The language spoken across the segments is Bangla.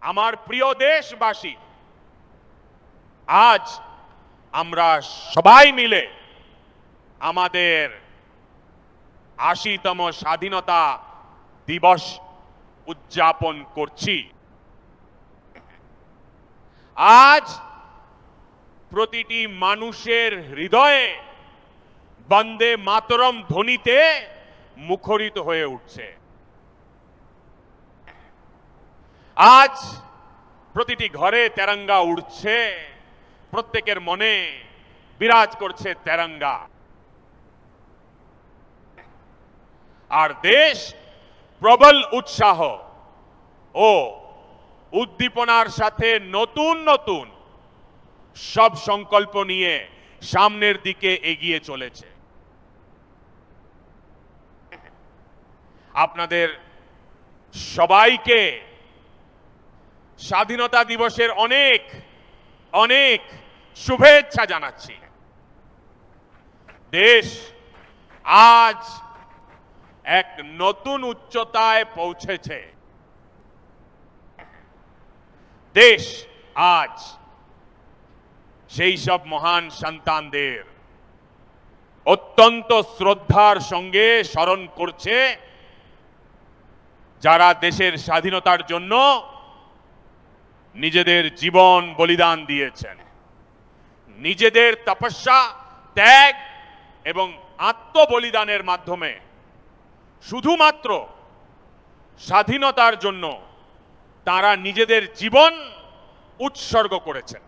আমার প্রিয় দেশবাসী, আজ আমরা সবাই মিলে আমাদের ৮০তম স্বাধীনতা দিবস উদযাপন করছি। আজ প্রতিটি মানুষের হৃদয়ে বন্দে মাতরম ধ্বনিতে মুখরিত হয়ে উঠছে। আজ প্রতিটি ঘরে তেরঙ্গা উড়ছে, প্রত্যেকের মনে বিরাজ করছে তেরঙ্গা। আর দেশ প্রবল উৎসাহ ও উদ্দীপনার সাথে নতুন নতুন সব সংকল্প নিয়ে সামনের দিকে এগিয়ে চলেছে। আপনাদের সবাইকে স্বাধীনতা দিবসের অনেক অনেক শুভেচ্ছা জানাচ্ছি। দেশ আজ এক নতুন উচ্চতায় পৌঁছেছে। দেশ আজ সেই সব মহান সন্তানদের অত্যন্ত শ্রদ্ধার সঙ্গে স্মরণ করছে, যারা দেশের স্বাধীনতার জন্য নিজেদের জীবন বলিদান দিয়েছেন। নিজেদের তপস্যা, ত্যাগ এবং আত্মবলিদানের মাধ্যমে শুধুমাত্র স্বাধীনতার জন্য তারা নিজেদের জীবন উৎসর্গ করেছেন।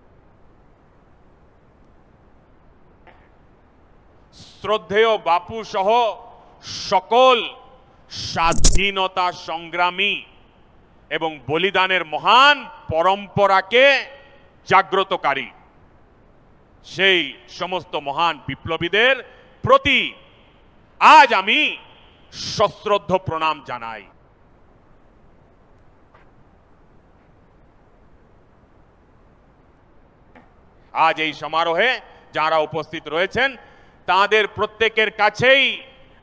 শ্রদ্ধেয় বাপু সহ সকল স্বাধীনতা সংগ্রামী এবং বলিদানের মহান পরম্পরাকে জাগ্রতকারী সেই সমস্ত মহান বিপ্লবীদের প্রতি আজ আমি সশ্রদ্ধ প্রণাম জানাই। আজ এই সমারোহে যারা উপস্থিত রয়েছেন তাদের প্রত্যেকের কাছেই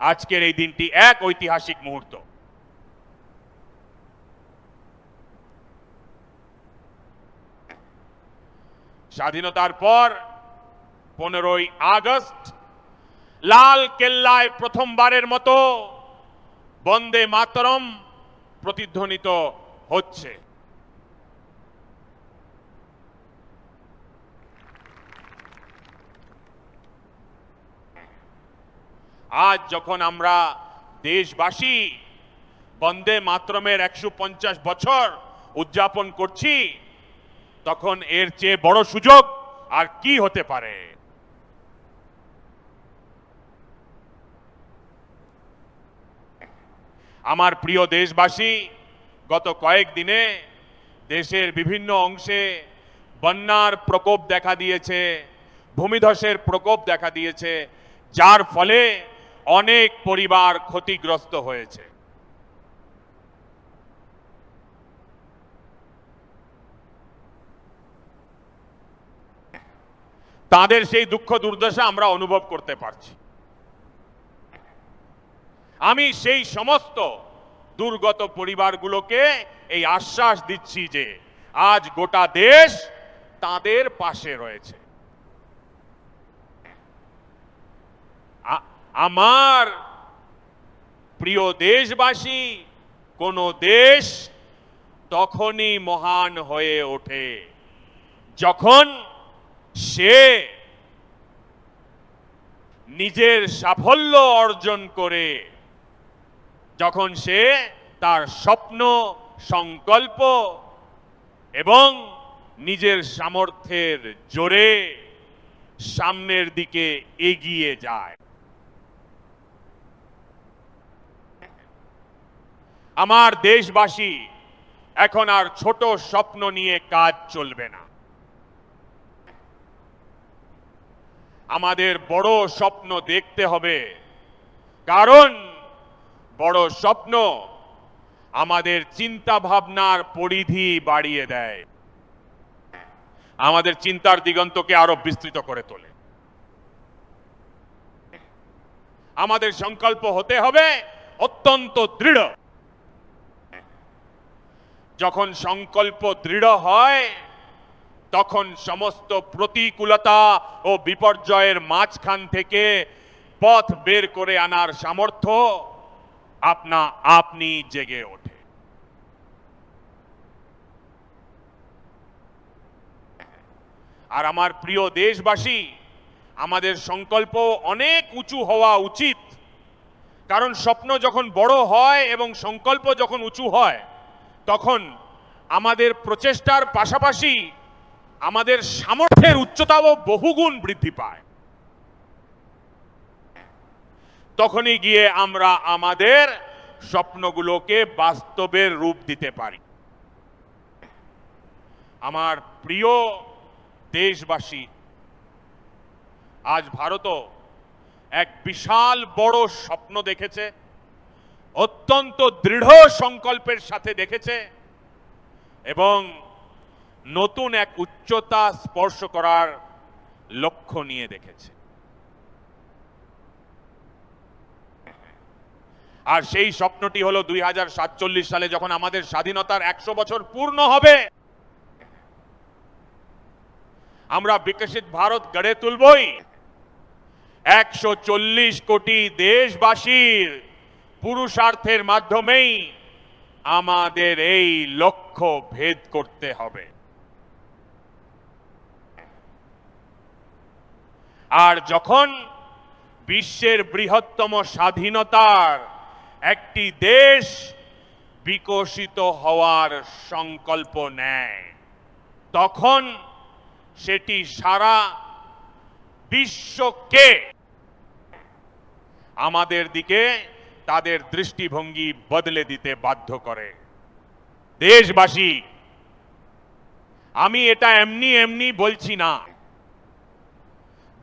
আজকের এই দিনটি এক ঐতিহাসিক মুহূর্ত। স্বাধীনতার পর 15ই আগস্ট লাল কেল্লায় প্রথমবারের মতো বন্দে মাতরম প্রতিধ্বনিত হচ্ছে। আজ যখন আমরা দেশবাসী বন্দে মাতরমের 150 বছর উদযাপন করছি, তখন এর চেয়ে বড় সুযোগ আর কি হতে পারে। আমার প্রিয় দেশবাসী, গত কয়েকদিনে দেশের বিভিন্ন অংশে বন্যার প্রকোপ দেখা দিয়েছে, ভূমিধসের প্রকোপ দেখা দিয়েছে, যার ফলে অনেক পরিবার ক্ষতিগ্রস্ত হয়েছে। তাদের সেই দুঃখ দুর্দশা আমরা অনুভব করতে পারছি। আমি সেই সমস্ত দুর্গত পরিবারগুলোকে এই আশ্বাস দিচ্ছি যে আজ গোটা দেশ তাদের পাশে রয়েছে। আমার প্রিয় দেশবাসী, কোন দেশ তখনই মহান হয়ে ওঠে যখন সে নিজের সাফল্য অর্জন করে, যখন সে তার স্বপ্ন, সংকল্প এবং নিজের সামর্থ্যের জোরে সামনের দিকে এগিয়ে যায়। আমার দেশবাসী, এখন আর ছোট স্বপ্ন নিয়ে কাজ চলবে না। আমাদের বড় স্বপ্ন দেখতে হবে, কারণ বড় স্বপ্ন আমাদের চিন্তা ভাবনার পরিধি বাড়িয়ে দেয়, আমাদের চিন্তার দিগন্তকে আরো বিস্তৃত করে তোলে। আমাদের সংকল্প হতে হবে অত্যন্ত দৃঢ়। যখন সংকল্প দৃঢ় হয় তখন সমস্ত প্রতিকূলতা ও বিপর্যয়ের মাঝখান থেকে পথ বের করে আনার সামর্থ্য আপনি জেগে ওঠে। আর আমার প্রিয় দেশবাসী, আমাদের সংকল্প অনেক উঁচু হওয়া উচিত, কারণ স্বপ্ন যখন বড় হয় এবং সংকল্প যখন উঁচু হয় তখন আমাদের প্রচেষ্টার পাশাপাশি আমাদের সামর্থ্যের উচ্চতাও বহুগুণ বৃদ্ধি পায়। তখনই গিয়ে আমরা আমাদের স্বপ্নগুলোকে বাস্তবের রূপ দিতে পারি। আমার প্রিয় দেশবাসী, আজ ভারতও এক বিশাল বড় স্বপ্ন দেখেছে, অত্যন্ত দৃঢ় সংকল্পের সাথে দেখেছে এবং নতুন এক উচ্চতা স্পর্শ করার লক্ষ্য নিয়ে দেখেছে। আর সেই স্বপ্নটি হলো 2047 সালে যখন আমাদের স্বাধীনতার 100 বছর পূর্ণ হবে, আমরা বিকশিত ভারত গড়ে তুলবই। 140 কোটি দেশবাসীর পুরুষার্থের মাধ্যমেই আমাদের এই লক্ষ্য ভেদ করতে হবে। আর যখন বিশ্বের বৃহত্তম স্বাধীনতার একটি দেশ বিকশিত হওয়ার সংকল্প নেয়, তখন সেটি সারা বিশ্বকে আমাদের দিকে তাদের দৃষ্টিভঙ্গি বদলে দিতে বাধ্য করে। দেশবাসী, আমি এটা এমনি এমনি বলছি না।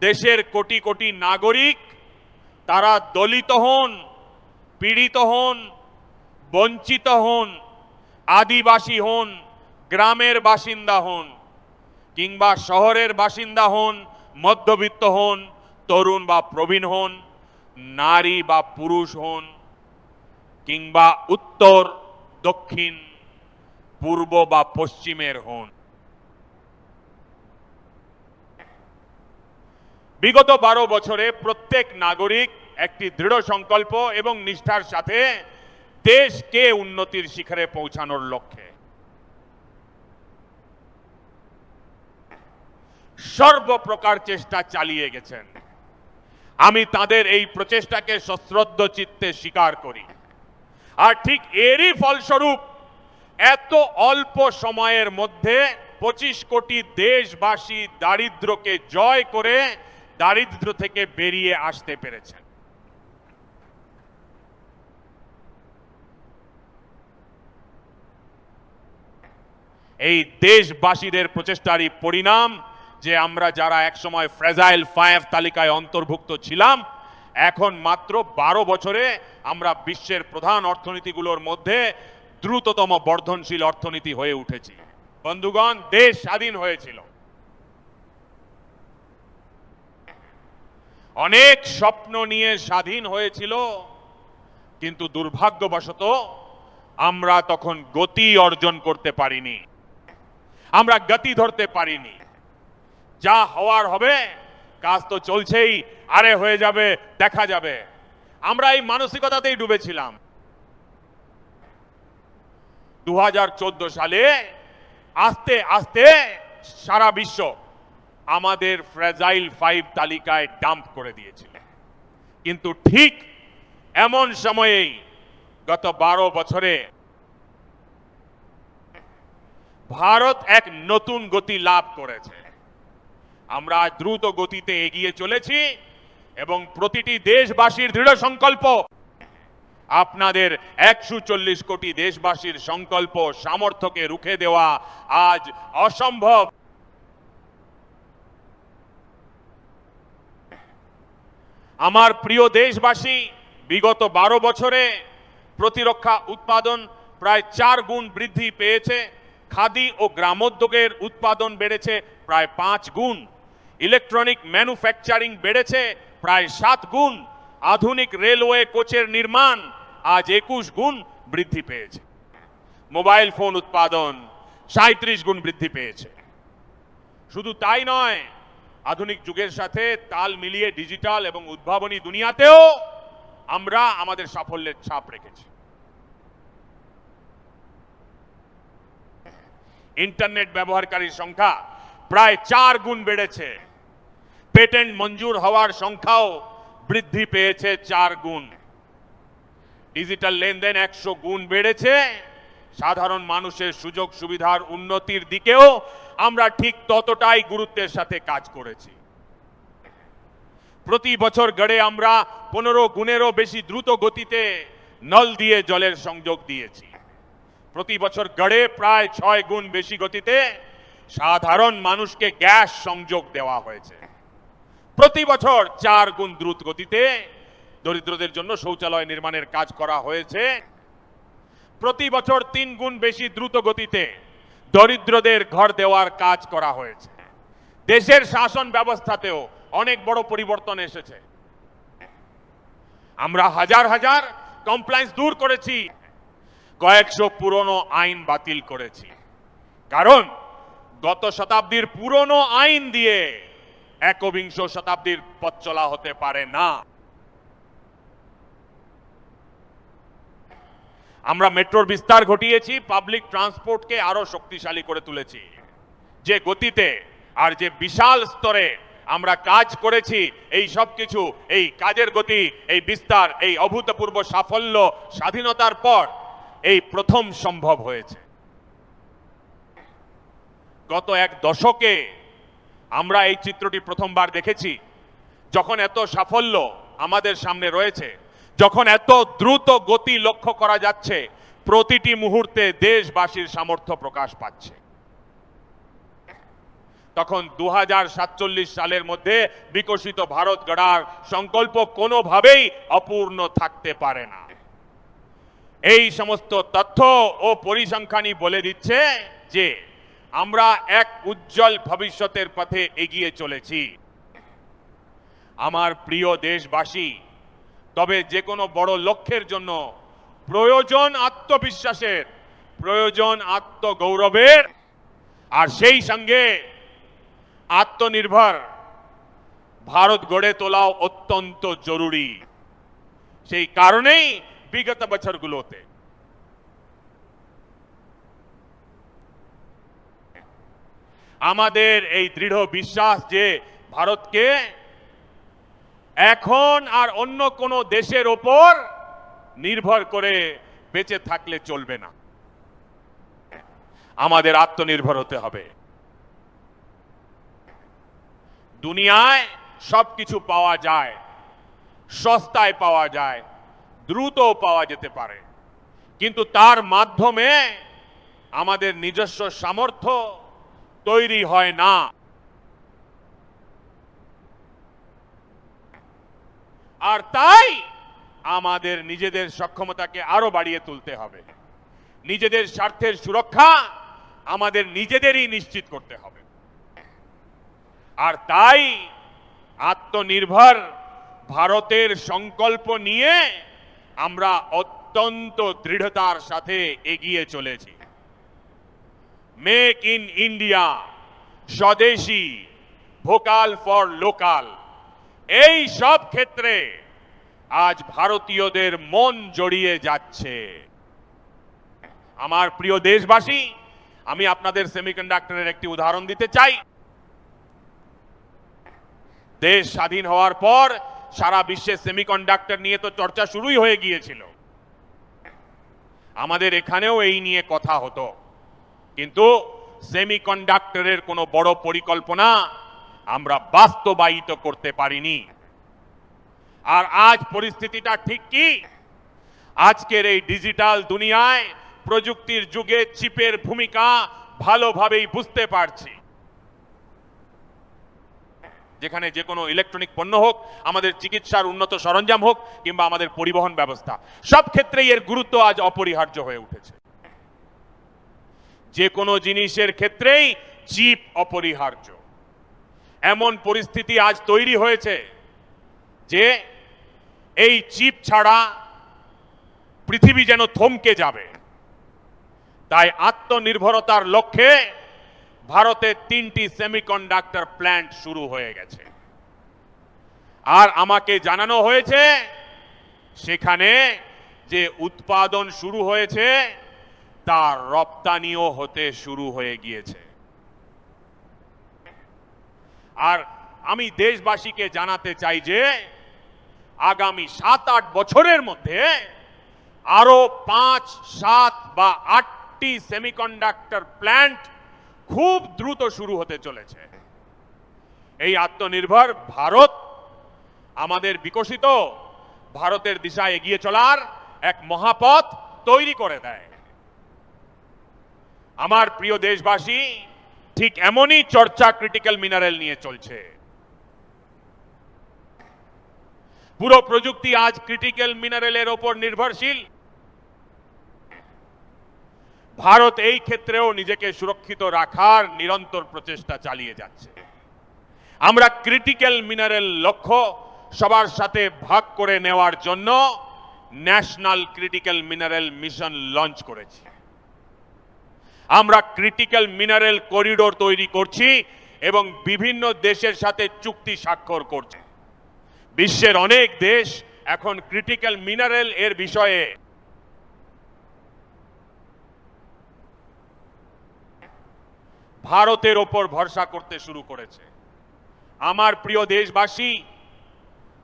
দেশের কোটি কোটি নাগরিক, তারা দলিত হন, পীড়িত হন, বঞ্চিত হন, আদিবাসী হন, গ্রামের বাসিন্দা হন, কিংবা শহরের বাসিন্দা হন, মধ্যবিত্ত হন, তরুণ বা প্রবীণ হন, নারী বা পুরুষ হন, কিংবা উত্তর, দক্ষিণ, পূর্ব বা পশ্চিমের হন, বিগত 12 বছরে প্রত্যেক নাগরিক একটি দৃঢ় সংকল্প এবং নিষ্ঠার সাথে দেশকে উন্নতির শিখরে পৌঁছানোর লক্ষ্যে সর্বপ্রকার চেষ্টা চালিয়ে গেছেন। আমি তাদের এই প্রচেষ্টাকে সশ্রদ্ধ চিত্তে স্বীকার করি। আর ঠিক এরই ফলস্বরূপ এত অল্প সময়ের মধ্যে 25 কোটি দেশবাসী দারিদ্র্যকে জয় করে দারিদ্র্য থেকে বেরিয়ে আসতে পেরেছেন। এই দেশবাসীদের প্রচেষ্টারই পরিণাম যে আমরা যারা একসময় ফ্রেজাইল 5 তালিকায় অন্তর্ভুক্ত ছিলাম, এখন মাত্র 12 বছরে আমরা বিশ্বের প্রধান অর্থনীতিগুলোর মধ্যে দ্রুততম বর্ধনশীল অর্থনীতি হয়ে উঠেছি। বন্ধুগণ, দেশ স্বাধীন হয়েছিল, অনেক স্বপ্ন নিয়ে স্বাধীন হয়েছিল, কিন্তু দুর্ভাগ্যবশত আমরা তখন গতি অর্জন করতে পারিনি, আমরা গতি ধরতে পারিনি। যা হওয়ার হবে, কাজ তো চলছেই, আরে হয়ে যাবে, দেখা যাবে। আমরা এই মানসিকতাতেই ডুবেছিলাম। 2014 সালে আস্তে আস্তে সারা বিশ্ব আমাদের ফ্রেজাইল 5 তালিকায় ডাম্প করে দিয়েছিল। কিন্তু ঠিক এমন সময়েই গত 12 বছরে ভারত এক নতুন গতি লাভ করেছে। আমরা দ্রুত গতিতে এগিয়ে চলেছি এবং প্রতিটি দেশবাসীর দৃঢ় সংকল্প, আপনাদের 140 কোটি দেশবাসীর সংকল্প সামর্থ্যকে রুখে দেওয়া আজ অসম্ভব। আমার প্রিয় দেশবাসী, বিগত 12 বছরে প্রতিরক্ষা উৎপাদন প্রায় 4 গুণ বৃদ্ধি পেয়েছে, খাদি ও গ্রামোদ্যোগের উৎপাদন বেড়েছে প্রায় 5 গুণ, ইলেকট্রনিক ম্যানুফ্যাকচারিং বেড়েছে প্রায় 7 গুণ, আধুনিক রেলওয়ে কোচের নির্মাণ আজ 21 গুণ বৃদ্ধি পেয়েছে। মোবাইল ফোন উৎপাদন 37 গুণ বৃদ্ধি পেয়েছে। শুধু তাই নয়, আধুনিক যুগের সাথে তাল মিলিয়ে ডিজিটাল এবং উদ্ভাবনী দুনিয়াতেও আমরা আমাদের সাফল্যের ছাপ রেখেছি। ইন্টারনেট ব্যবহারকারীর সংখ্যা প্রায় 4 গুণ বেড়েছে। পেটেন্ট মঞ্জুর হওয়ার সংখ্যাও বৃদ্ধি পেয়েছে 4 গুণ। ডিজিটাল লেনদেন 100 গুণ বেড়েছে। সাধারণ মানুষের সুযোগ সুবিধার উন্নতির দিকেও আমরা ঠিক ততটাই গুরুত্বের সাথে কাজ করেছি। প্রতি বছর গড়ে আমরা 15 গুণেরও বেশি দ্রুত গতিতে নল দিয়ে জলের সংযোগ দিয়েছি। প্রতি বছর গড়ে প্রায় 6 গুণ বেশি গতিতে সাধারণ মানুষকে গ্যাস সংযোগ দেওয়া হয়েছে। প্রতি বছর 4 গুণ দ্রুত গতিতে দরিদ্রদের জন্য শৌচালয় নির্মাণের কাজ করা হয়েছে। প্রতি বছর 3 গুণ বেশি দ্রুত গতিতে দরিদ্রদের ঘর দেওয়ার কাজ করা হয়েছে। দেশের শাসন ব্যবস্থাতেও অনেক বড় পরিবর্তন এসেছে। আমরা হাজার হাজার কমপ্লায়েন্স দূর করেছি, কয়েকশো পুরনো আইন বাতিল করেছি। কারণ গত শতাব্দীর পুরনো আইন দিয়ে একবিংশ শতাব্দীর পথ চলা হতে পারে না। আমরা মেট্রোর বিস্তার ঘটিয়েছি, পাবলিক ট্রান্সপোর্টকে আরো শক্তিশালী করে তুলেছি। যে গতিতে আর যে বিশাল স্তরে আমরা কাজ করেছি, এই সব কিছু, এই কাজের গতি, এই বিস্তার, এই অভূতপূর্ব সাফল্য স্বাধীনতার পর এই প্রথম সম্ভব হয়েছে। গত 1 দশকে আমরা এই চিত্রটি প্রথমবার দেখেছি, যখন এত সাফল্য আমাদের সামনে রয়েছে, যখন এত দ্রুত গতি লক্ষ্য করা যাচ্ছে, প্রতিটি মুহূর্তে দেশবাসীর সামর্থ্য প্রকাশ পাচ্ছে। তখন 2047 সালের মধ্যে বিকশিত ভারত গড়ার সংকল্প কোনোভাবেই অপূর্ণ থাকতে পারে না। এই সমস্ত তথ্য ও পরিসংখ্যানই বলে দিচ্ছে যে আমরা এক উজ্জ্বল ভবিষ্যতের পথে এগিয়ে চলেছি। আমার প্রিয় দেশবাসী, তবে যে কোনো বড় লক্ষ্যের জন্য প্রয়োজন আত্মবিশ্বাসের, প্রয়োজন আত্মগৌরবের, আর সেই সঙ্গে আত্মনির্ভর ভারত গড়ে তোলাও অত্যন্ত জরুরি। সেই কারণেই বিগত বছরগুলোতে আমাদের এই দৃঢ় বিশ্বাস যে ভারতকে এখন আর অন্য কোনো দেশের ওপর নির্ভর করে বেঁচে থাকলে চলবে না। আমাদের আত্মনির্ভর হতে হবে। দুনিয়ায় সবকিছু পাওয়া যায়, সস্তায় পাওয়া যায়, দ্রুত পাওয়া যেতে পারে, কিন্তু তার মাধ্যমে আমাদের নিজস্ব সামর্থ্য তৈরি হয় না। আর তাই আমাদের নিজেদের সক্ষমতাকে আরো বাড়িয়ে তুলতে হবে। নিজেদের স্বার্থের সুরক্ষা আমাদের নিজেদেরই নিশ্চিত করতে হবে। আর তাই আত্মনির্ভর ভারতের সংকল্প নিয়ে আমরা অত্যন্ত দৃঢ়তার সাথে এগিয়ে চলেছি। Make in India, swadeshi, vocal for local, এই সব ক্ষেত্রে আজ ভারতীয়দের মন জড়িয়ে যাচ্ছে। আমার প্রিয় দেশবাসী, আমি আপনাদের সেমিকন্ডাক্টরের একটি উদাহরণ দিতে চাই। দেশ স্বাধীন হওয়ার পর সারা বিশ্বে সেমিকন্ডাক্টর নিয়ে তো চর্চা শুরুই হয়ে গিয়েছিল। আমাদের এখানেও এই নিয়ে কথা হতো, কিন্তু সেমিকন্ডাক্টরের কোনো বড় পরিকল্পনা আমরা বাস্তবায়িত করতে পারিনি। আর আজ পরিস্থিতিটা ঠিক কি? আজকের এই ডিজিটাল দুনিয়ায় প্রযুক্তির যুগে চিপের ভূমিকা ভালোভাবেই বুঝতে পারছি। যেখানে যে কোনো ইলেকট্রনিক পণ্য হোক, আমাদের চিকিৎসার উন্নত সরঞ্জাম হোক, কিংবা আমাদের পরিবহন ব্যবস্থা, সব ক্ষেত্রেই এর গুরুত্ব আজ অপরিহার্য হয়ে উঠেছে। যে কোনো জিনিসের ক্ষেত্রেই চিপ অপরিহার্য। এমন পরিস্থিতি আজ তৈরি হয়েছে যে এই চিপ ছাড়া পৃথিবী যেন থমকে যাবে। তাই আত্মনির্ভরতার লক্ষ্যে ভারতে 3টি সেমিকন্ডাক্টর প্ল্যান্ট শুরু হয়ে গেছে। আর আমাকে জানানো হয়েছে সেখানে যে উৎপাদন শুরু হয়েছে তার রপ্তানিও হতে শুরু হয়ে গিয়েছে। আর আমি দেশবাসীকে জানাতে চাই যে আগামী 7-8 বছরের মধ্যে আরো 5, 7 বা 8টি সেমিকন্ডাক্টর প্ল্যান্ট খুব দ্রুত শুরু হতে চলেছে। এই আত্মনির্ভর ভারত আমাদের বিকশিত ভারতের দিশায় এগিয়ে চলার এক মহাপথ তৈরি করে দেয়। আমার প্রিয় দেশবাসী, ঠিক এমনই চর্চা ক্রিটিক্যাল মিনারেল নিয়ে চলছে। পুরো প্রযুক্তি আজ ক্রিটিক্যাল মিনারেলের ওপর নির্ভরশীল। ভারত এই ক্ষেত্রেও নিজেকে সুরক্ষিত রাখার নিরন্তর প্রচেষ্টা চালিয়ে যাচ্ছে। আমরা ক্রিটিক্যাল মিনারেল লক্ষ্য সবার সাথে ভাগ করে নেওয়ার জন্য national critical mineral mission launch করেছি। আমরা ক্রিটিক্যাল মিনারেল করিডোর তৈরি করছি এবং বিভিন্ন দেশের সাথে চুক্তি স্বাক্ষর করছি। বিশ্বের অনেক দেশ এখন ক্রিটিক্যাল মিনারেল এর বিষয়ে ভারতের ওপর ভরসা করতে শুরু করেছে। আমার প্রিয় দেশবাসী,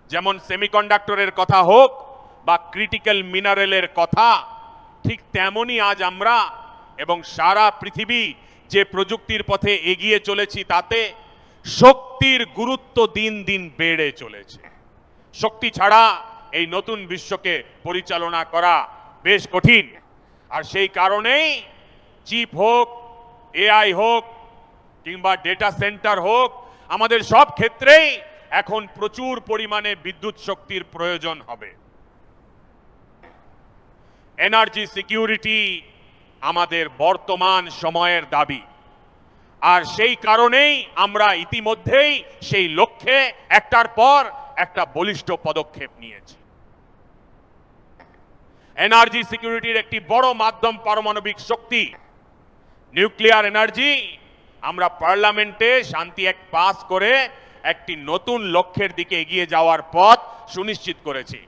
যেমন সেমিকন্ডাক্টরের কথা হোক বা ক্রিটিক্যাল মিনারেলের কথা, ঠিক তেমনই আজ আমরা এবং সারা পৃথিবী যে প্রযুক্তির পথে এগিয়ে চলেছি তাতে শক্তির গুরুত্ব দিন দিন বেড়ে চলেছে। শক্তি ছাড়া এই নতুন বিশ্বকে পরিচালনা করা বেশ কঠিন। আর সেই কারণেই চিপ হোক, এআই হোক কিংবা ডেটা সেন্টার হোক, আমাদের সব ক্ষেত্রেই এখন প্রচুর পরিমাণে বিদ্যুৎ শক্তির প্রয়োজন হবে। এনার্জি সিকিউরিটি আমাদের বর্তমান সময়ের দাবি। আর সেই কারণেই আমরা ইতিমধ্যেই সেই লক্ষ্যে একটার পর একটা বলিষ্ঠ পদক্ষেপ নিয়েছি। এনার্জি সিকিউরিটির একটি বড় মাধ্যম পারমাণবিক শক্তি, নিউক্লিয়ার এনার্জি। আমরা পার্লামেন্টে শান্তি অ্যাক্ট পাস করে একটি নতুন লক্ষ্যের দিকে এগিয়ে যাওয়ার পথ সুনিশ্চিত করেছি।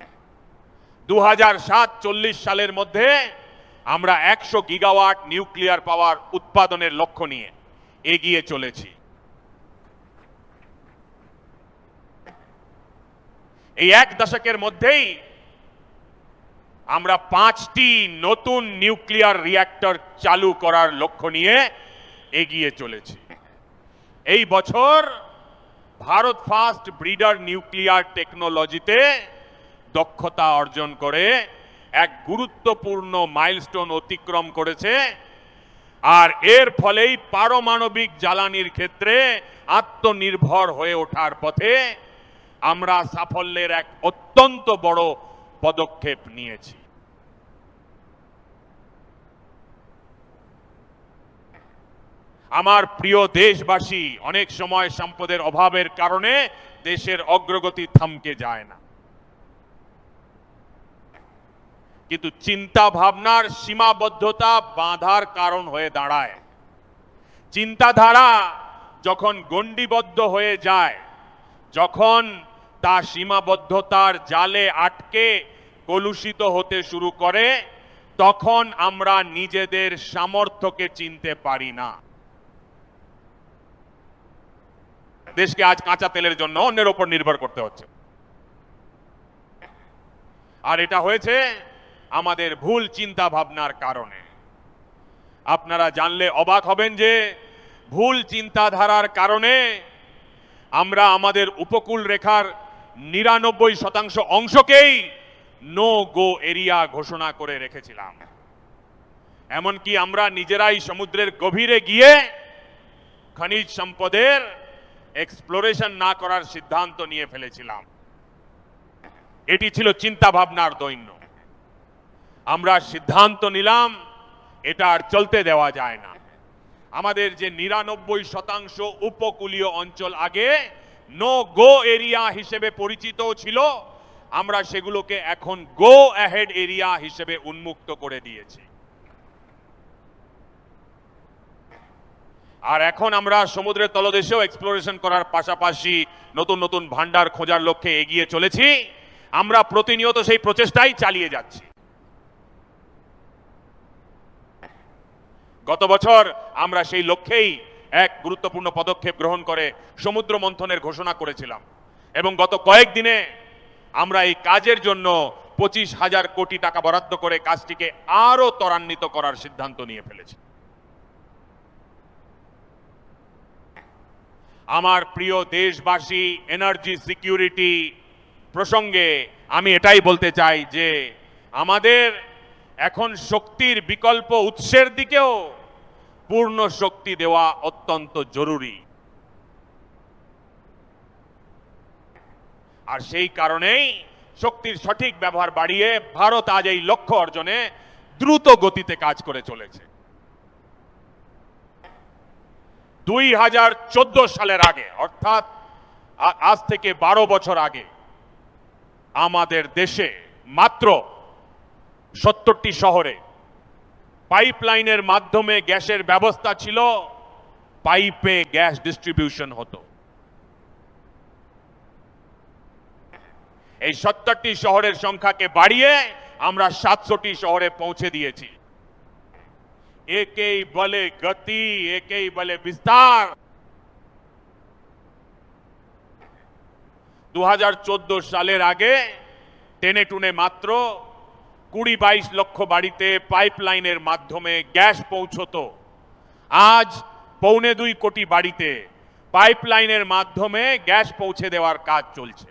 2040 সালের মধ্যে আমরা 100 গিগাওয়াট নিউক্লিয়ার পাওয়ার উৎপাদনের লক্ষ্য নিয়ে এগিয়ে চলেছি। এই এক দশকের মধ্যেই আমরা 5টি নতুন নিউক্লিয়ার রিঅ্যাক্টর চালু করার লক্ষ্য নিয়ে এগিয়ে চলেছি। এই বছর ভারত ফাস্ট ব্রিডার নিউক্লিয়ার টেকনোলজিতে দক্ষতা অর্জন করে এক গুরুত্বপূর্ণ মাইলস্টোন অতিক্রম করেছে। আর এর ফলেই পারমাণবিক জ্বালানির ক্ষেত্রে আত্মনির্ভর হয়ে ওঠার পথে আমরা সাফল্যের এক অত্যন্ত বড় পদক্ষেপ নিয়েছি। আমার প্রিয় দেশবাসী, অনেক সময় সম্পদের অভাবের কারণে দেশের অগ্রগতি থমকে যায় না, কিন্তু চিন্তা ভাবনার সীমাবদ্ধতা বাধার কারণ হয়ে দাঁড়ায়। চিন্তাধারা যখন গণ্ডিবদ্ধ হয়ে যায়, যখন তা সীমাবদ্ধতার জালে আটকে কলুষিত হতে শুরু করে, তখন আমরা নিজেদের সামর্থ্যকে চিনতে পারি না। দেশকে আজ কাঁচা তেলের জন্য অন্যের উপর নির্ভর করতে হচ্ছে। আর এটা হয়েছে আমাদের ভুল চিন্তা ভাবনার কারণে। আপনারা জানলে অবাক হবেন যে ভুল চিন্তাধারার কারণে আমরা আমাদের উপকূল রেখার 99% অংশকেই নো গো এরিয়া ঘোষণা করে রেখেছিলাম। এমনকি আমরা নিজেরাই সমুদ্রের গভীরে গিয়ে খনিজ সম্পদের এক্সপ্লোরেশন না করার সিদ্ধান্ত নিয়ে ফেলেছিলাম। এটি ছিল চিন্তা ভাবনার দৈন্য। আমরা সিদ্ধান্ত নিলাম এটা আর চলতে দেওয়া যায় না। আমাদের যে 99% উপকূলীয় অঞ্চল আগে নো গো এরিয়া হিসেবে পরিচিত ছিল, আমরা সেগুলোকে এখন গো অ্যাহেড এরিয়া হিসেবে উন্মুক্ত করে দিয়েছি। আর এখন আমরা সমুদ্রের তলদেশেও এক্সপ্লোরেশন করার পাশাপাশি নতুন নতুন ভান্ডার খোঁজার লক্ষ্যে এগিয়ে চলেছি। আমরা প্রতিনিয়ত সেই প্রচেষ্টাই চালিয়ে যাচ্ছি। গত বছর আমরা সেই লক্ষ্যেই এক গুরুত্বপূর্ণ পদক্ষেপ গ্রহণ করে সমুদ্র মন্থনের ঘোষণা করেছিলাম এবং গত কয়েকদিনে আমরা এই কাজের জন্য 25,000 কোটি টাকা বরাদ্দ করে কাজটিকে আরো ত্বরান্বিত করার সিদ্ধান্ত নিয়ে ফেলেছি। আমার প্রিয় দেশবাসী, এনার্জি সিকিউরিটি প্রসঙ্গে আমি এটাই বলতে চাই যে আমাদের এখন শক্তির বিকল্প উৎসের দিকেও পূর্ণ শক্তি দেওয়া অত্যন্ত জরুরি। আর সেই কারণেই শক্তির সঠিক ব্যবহার বাড়িয়ে ভারত আজ এই লক্ষ্য অর্জনে দ্রুত গতিতে কাজ করে চলেছে। 2014 সালের আগে, অর্থাৎ আজ থেকে 12 বছর আগে আমাদের দেশে মাত্র 70টি শহরে পাইপলাইনের মাধ্যমে গ্যাসের ব্যবস্থা ছিল, পাইপে গ্যাস ডিস্ট্রিবিউশন হতো। এই 70টি শহরের সংখ্যাকে বাড়িয়ে আমরা 700টি শহরে পৌঁছে দিয়েছি। একেই বলে গতি, একেই বলে বিস্তার। 2014 সালের আগে টেনে টুনে মাত্র 20-22 লক্ষ বাড়িতে পাইপলাইনের মাধ্যমে গ্যাস পৌঁছতো। আজ 1.25 কোটি বাড়িতে পাইপলাইনের মাধ্যমে গ্যাস পৌঁছে দেওয়ার কাজ চলছে।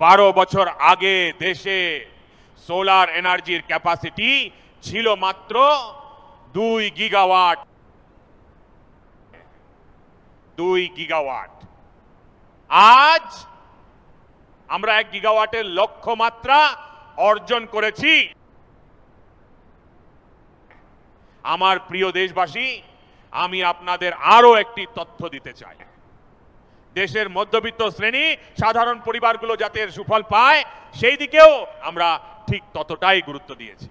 বারো বছর আগে দেশে সোলার এনার্জির ক্যাপাসিটি ছিল মাত্র 2 গিগাওয়াট। 2 গিগাওয়াট। আজ আমরা 1 গিগাওয়াটের লক্ষ্যমাত্রা অর্জন করেছি। আমার প্রিয় দেশবাসী, আমি আপনাদের আরো একটি তথ্য দিতে চাই। দেশের মধ্যবিত্ত শ্রেণী, সাধারণ পরিবারগুলো যাতে সুফল পায় সেই দিকেও আমরা ঠিক ততটাই গুরুত্ব দিয়েছি।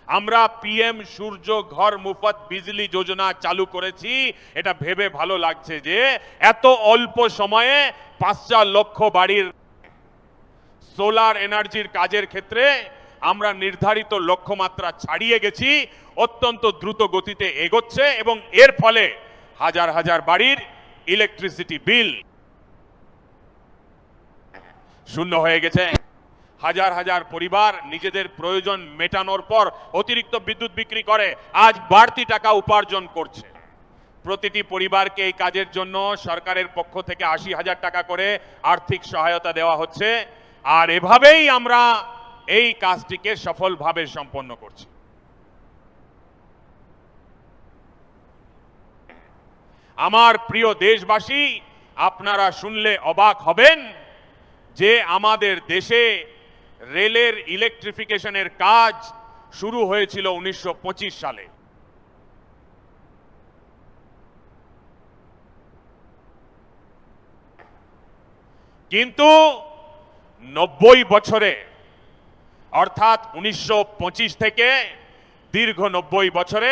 আমরা পিএম সূর্য ঘর মুফত বিজলি যোজনা চালু করেছি। এটা ভেবে ভালো লাগছে যে এত অল্প সময়ে 5 লক্ষ বাড়ির সোলার এনার্জির কাজের ক্ষেত্রে আমরা নির্ধারিত লক্ষ্যমাত্রা ছাড়িয়ে গেছি। অত্যন্ত দ্রুত গতিতে এগোচ্ছে এবং এর ফলে হাজার হাজার বাড়ির ইলেকট্রিসিটি বিল শূন্য হয়ে গেছে। হাজার হাজার পরিবার নিজেদের প্রয়োজন মেটানোর পর অতিরিক্ত বিদ্যুৎ বিক্রি করে আজ বাড়তি টাকা উপার্জন করছে। প্রতিটি পরিবারকে এই কাজের জন্য সরকারের পক্ষ থেকে 80,000 টাকা করে আর্থিক সহায়তা দেওয়া হচ্ছে। আর এভাবেই আমরা এই কাজটিকে সফলভাবে সম্পন্ন করছি। আমার প্রিয় দেশবাসী, আপনারা শুনলে অবাক হবেন যে আমাদের দেশে রেলের ইলেকট্রিফিকেশনের কাজ শুরু হয়েছিল 1925 সালে। কিন্তু 90 বছরে, অর্থাৎ 1925 থেকে দীর্ঘ 90 বছরে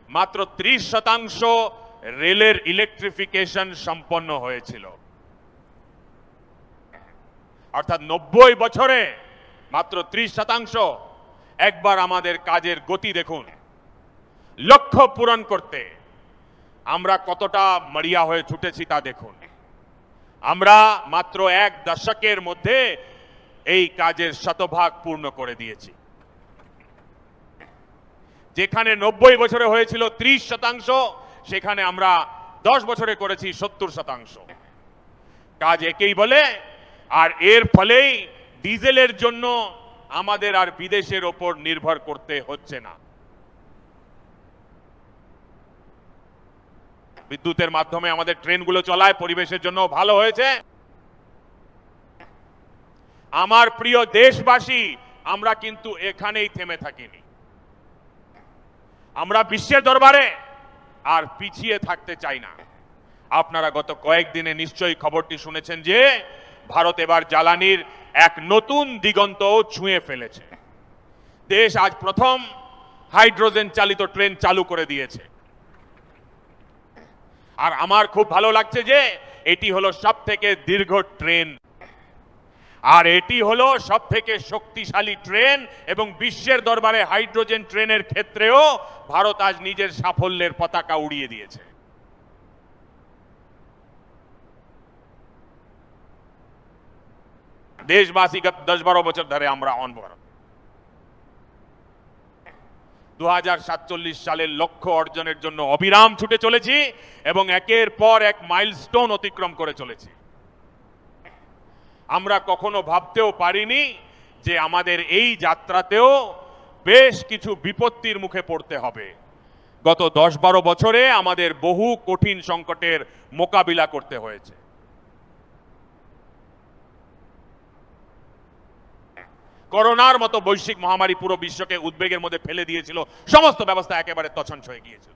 মাত্র 30% রেলের ইলেকট্রিফিকেশন সম্পন্ন হয়েছিল। অর্থাৎ 90 বছরে মাত্র 30%। একবার আমাদের কাজের গতি দেখুন। লক্ষ্য পূরণ করতে আমরা কতটা মরিয়া হয়ে ছুটেছি তা দেখুন। আমরা মাত্র 1 দশকের মধ্যে এই কাজের শতভাগ পূর্ণ করে দিয়েছি। যেখানে 90 বছরে হয়েছিল 30%, সেখানে আমরা 10 বছরে করেছি 70%। কাজ একেই বলে। আর এর ফলেই ডিজেলের জন্য আমাদের আর বিদেশের ওপর নির্ভর করতে হচ্ছে না। বিদ্যুতের মাধ্যমে আমাদের ট্রেনগুলো চলায়, পরিবেশের জন্য ভালো হয়েছে। আমার প্রিয় দেশবাসী, আমরা কিন্তু এখানেই থেমে থাকিনি। আমরা বিশ্বের দরবারে আর পিছিয়ে থাকতে চাই না। আপনারা গত কয়েকদিনে নিশ্চয়ই খবরটি শুনেছেন যে ভারত এবার জ্বালানির এক নতুন দিগন্ত ছুঁয়ে ফেলেছে। দেশ আজ প্রথম হাইড্রোজেন চালিত ট্রেন চালু করে দিয়েছে। আর আমার খুব ভালো লাগছে যে এটি হলো সবথেকে দীর্ঘ ট্রেন, আর এটি হলো সবথেকে শক্তিশালী ট্রেন, এবং বিশ্বের দরবারে হাইড্রোজেন ট্রেনের ক্ষেত্রেও ভারত আজ নিজের সাফল্যের পতাকা উড়িয়ে দিয়েছে। দেশবাসী গত 10-12 বছর ধরে আমরা অনবরত 2047 সালের লক্ষ্য অর্জনের জন্য অবিরাম ছুটে চলেছি এবং একের পর এক মাইলস্টোন অতিক্রম করে চলেছি। আমরা কখনো ভাবতেও পারিনি যে আমাদের এই যাত্রাতেও বেশ কিছু বিপত্তির মুখে পড়তে হবে। গত 10-12 বছরে আমাদের বহু কঠিন সংকটের মোকাবিলা করতে হয়েছে। করোনার মতো বৈশ্বিক মহামারী পুরো বিশ্বকে উদ্বেগের মধ্যে ফেলে দিয়েছিল, সমস্ত ব্যবস্থা একেবারে তছনছ হয়ে গিয়েছিল।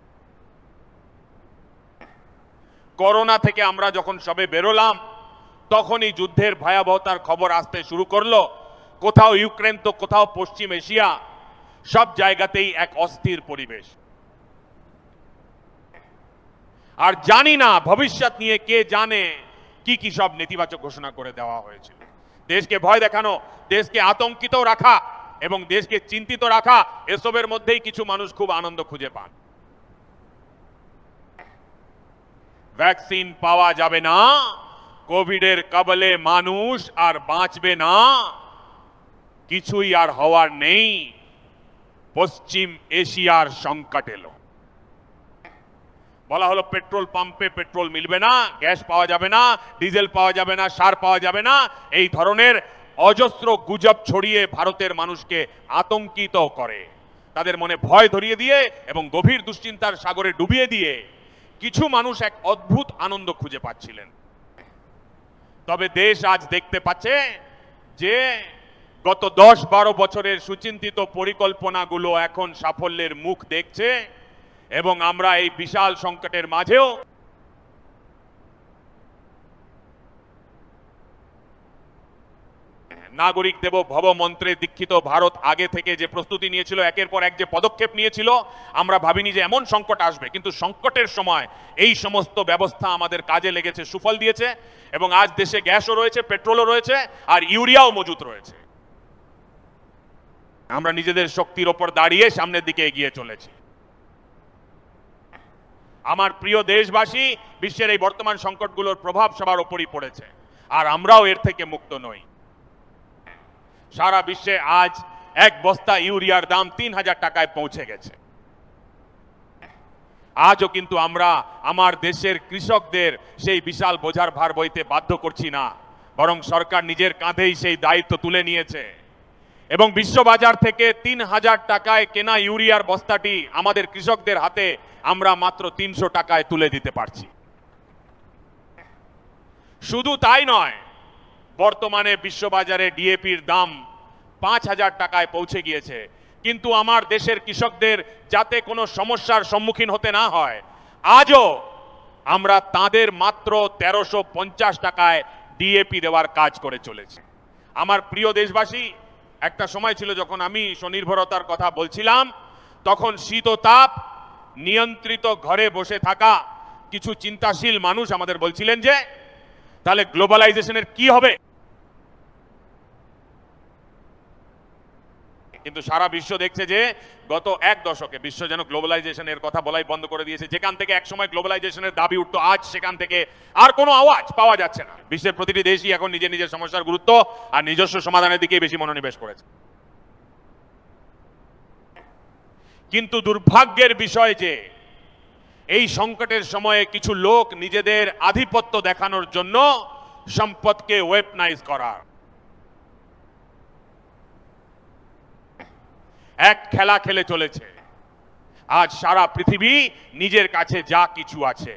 করোনা থেকে আমরা যখন সবে বেরোলাম তখনই যুদ্ধের ভয়াবহতার খবর আসতে শুরু করলো। কোথাও ইউক্রেন তো কোথাও পশ্চিম এশিয়া, সব জায়গাতেই এক অস্থির পরিবেশ। আর জানি না ভবিষ্যৎ নিয়ে কে জানে কি কি সব নেতিবাচক ঘোষণা করে দেওয়া হয়েছিল। দেশকে ভয় দেখানো, দেশকে আতঙ্কিত রাখা এবং দেশকে চিন্তিত রাখা, এসবের মধ্যেই কিছু মানুষ খুব আনন্দ খুঁজে পান। ভ্যাকসিন পাওয়া যাবে না, কোভিডের কবলে মানুষ আর বাঁচবে না, কিছুই আর হওয়ার নেই, পশ্চিম এশিয়ার সংকট এলো। বলা হলো পেট্রোল পাম্পে পেট্রোল মিলবে না, গ্যাস পাওয়া যাবে না, ডিজেল পাওয়া যাবে না, সার পাওয়া যাবে না, এই ধরনের অজস্র গুজব ছড়িয়ে ভারতের মানুষকে আতঙ্কিত করে, তাদের মনে ভয় ধরিয়ে দিয়ে এবং গভীর দুশ্চিন্তার সাগরে ডুবিয়ে দিয়ে কিছু মানুষ এক অদ্ভুত আনন্দ খুঁজে পাচ্ছিলেন। তবে দেশ আজ দেখতে পাচ্ছে যে গত 10-12 বছরের সুচিন্তিত পরিকল্পনাগুলো এখন সাফল্যের মুখ দেখছে এবং আমরা এই বিশাল সংকটের মাঝেও নাগরিক দেব ভব মন্ত্রে দীক্ষিত ভারত আগে থেকে যে প্রস্তুতি নিয়েছিল, একের পর এক যে পদক্ষেপ নিয়েছিল, আমরা ভাবিনি যে এমন সংকট আসবে, কিন্তু সংকটের সময় এই সমস্ত ব্যবস্থা আমাদের কাজে লেগেছে, সুফল দিয়েছে এবং আজ দেশে গ্যাসও রয়েছে, পেট্রোলও রয়েছে আর ইউরিয়াও মজুত রয়েছে। আমরা নিজেদের শক্তির ওপর দাঁড়িয়ে সামনের দিকে এগিয়ে চলেছি। আমার প্রিয় দেশবাসী, বিশ্বের এই বর্তমান সংকটগুলোর প্রভাব সবার উপরই পড়েছে আর আমরাও এর থেকে মুক্ত নই। সারা বিশ্বে আজ এক বস্তা ইউরিয়ার দাম 3000 টাকায় পৌঁছে গেছে। আজও কিন্তু আমরা আমার দেশের কৃষকদের সেই বিশাল বোঝার ভার বইতে বাধ্য করছি না, বরং সরকার নিজের কাঁধেই সেই দায়িত্ব তুলে নিয়েছে এবং বিশ্ববাজার থেকে 3000 টাকায় কেনা ইউরিয়ার বস্তাটি আমাদের কৃষকদের হাতে আমরা মাত্র 300 টাকায় তুলে দিতে পারছি। শুধু তাই নয়, বর্তমানে বিশ্ববাজারে ডিএপির দাম 5000 টাকায় পৌঁছে গিয়েছে, কিন্তু আমার দেশের কৃষকদের যাতে কোনো সমস্যার সম্মুখীন হতে না হয়, আজও আমরা তাদের মাত্র 1350 টাকায় ডিএপি দেওয়ার কাজ করে চলেছি। আমার প্রিয় দেশবাসী, একটা সময় ছিল যখন আমি স্বনির্ভরতার কথা বলছিলাম, তখন শীত ও তাপ নিয়ন্ত্রিত ঘরে বসে থাকা কিছু চিন্তাশীল মানুষ আমাদের বলছিলেন যে তাহলে গ্লোবালাইজেশনের কি হবে। কিন্তু সারা বিশ্ব দেখছে যে গত এক দশকে বিশ্ব যেন গ্লোবালাইজেশনের কথা বলাই বন্ধ করে দিয়েছে। যেখান থেকে একসময় গ্লোবালাইজেশনের দাবি উঠতো, আজ সেখান থেকে আর কোনো আওয়াজ পাওয়া যাচ্ছে না। বিশ্বের প্রতিটি দেশই এখন নিজের নিজের সমস্যার গুরুত্ব আর নিজস্ব সমাধানের দিকে বেশি মনোনিবেশ করেছে। কিন্তু দুর্ভাগ্যের বিষয় যে এই সংকটের সময়ে কিছু লোক নিজেদের আধিপত্য দেখানোর জন্য সম্পদকে ওয়েপনাইজ করার এক খেলা খেলে চলেছে। আজ সারা পৃথিবী নিজের কাছে যা কিছু আছে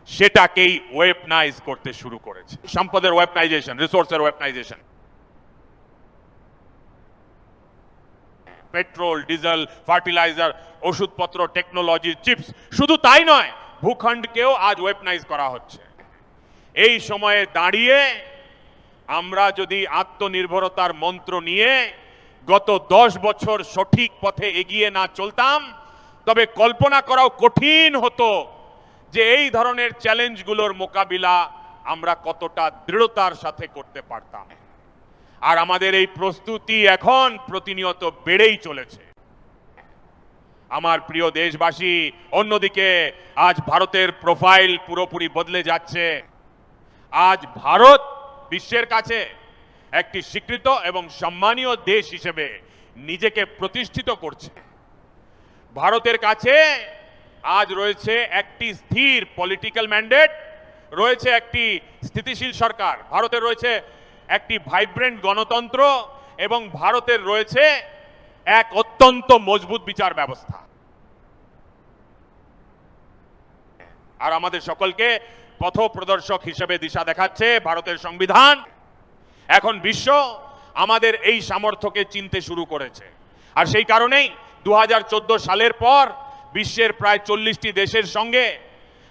সেটাকেই ওয়েপনাইজ করতে শুরু করেছে। সম্পদের ওয়েপনাইজেশন, রিসোর্সের ওয়েপনাইজেশন, পেট্রোল, ডিজেল, ফার্টিলাইজার, ওষুধপত্র, টেকনোলজি, চিপস, শুধু তাই নয়, ভূখণ্ডকেও আজ ওয়েপনাইজ করা হচ্ছে। এই সময়ে দাঁড়িয়ে আমরা যদি আত্মনির্ভরতার মন্ত্র নিয়ে গত 10 বছর সঠিক পথে এগিয়ে না চলতাম তবে কল্পনা করাও কঠিন হতো যে এই ধরনের চ্যালেঞ্জগুলোর মোকাবিলা আমরা কতটা দৃঢ়তার সাথে করতে পারতাম। আর আমাদের এই প্রস্তুতি এখন প্রতিনিয়ত বেড়েই চলেছে। আমার প্রিয় দেশবাসী, অন্যদিকে আজ ভারতের প্রোফাইল পুরোপুরি বদলে যাচ্ছে। আজ ভারত বিশ্বের কাছে একটি স্বীকৃত এবং সম্মানীয় দেশ হিসেবে নিজেকে প্রতিষ্ঠিত করছে। ভারতের কাছে আজ রয়েছে একটি স্থির পলিটিক্যাল ম্যান্ডেট, রয়েছে একটি স্থিতিশীল সরকার, ভারতের রয়েছে একটি ভাইব্রেন্ট গণতন্ত্র এবং ভারতের রয়েছে এক অত্যন্ত মজবুত বিচার ব্যবস্থা। আর আমাদের সকলকে পথপ্রদর্শক হিসেবে দিশা দেখাচ্ছে ভারতের সংবিধান। এখন বিশ্ব আমাদের এই সামর্থ্যকে চিনতে শুরু করেছে। আর সেই কারণেই 2014 সালের পর বিশ্বের প্রায় 40টি দেশের সঙ্গে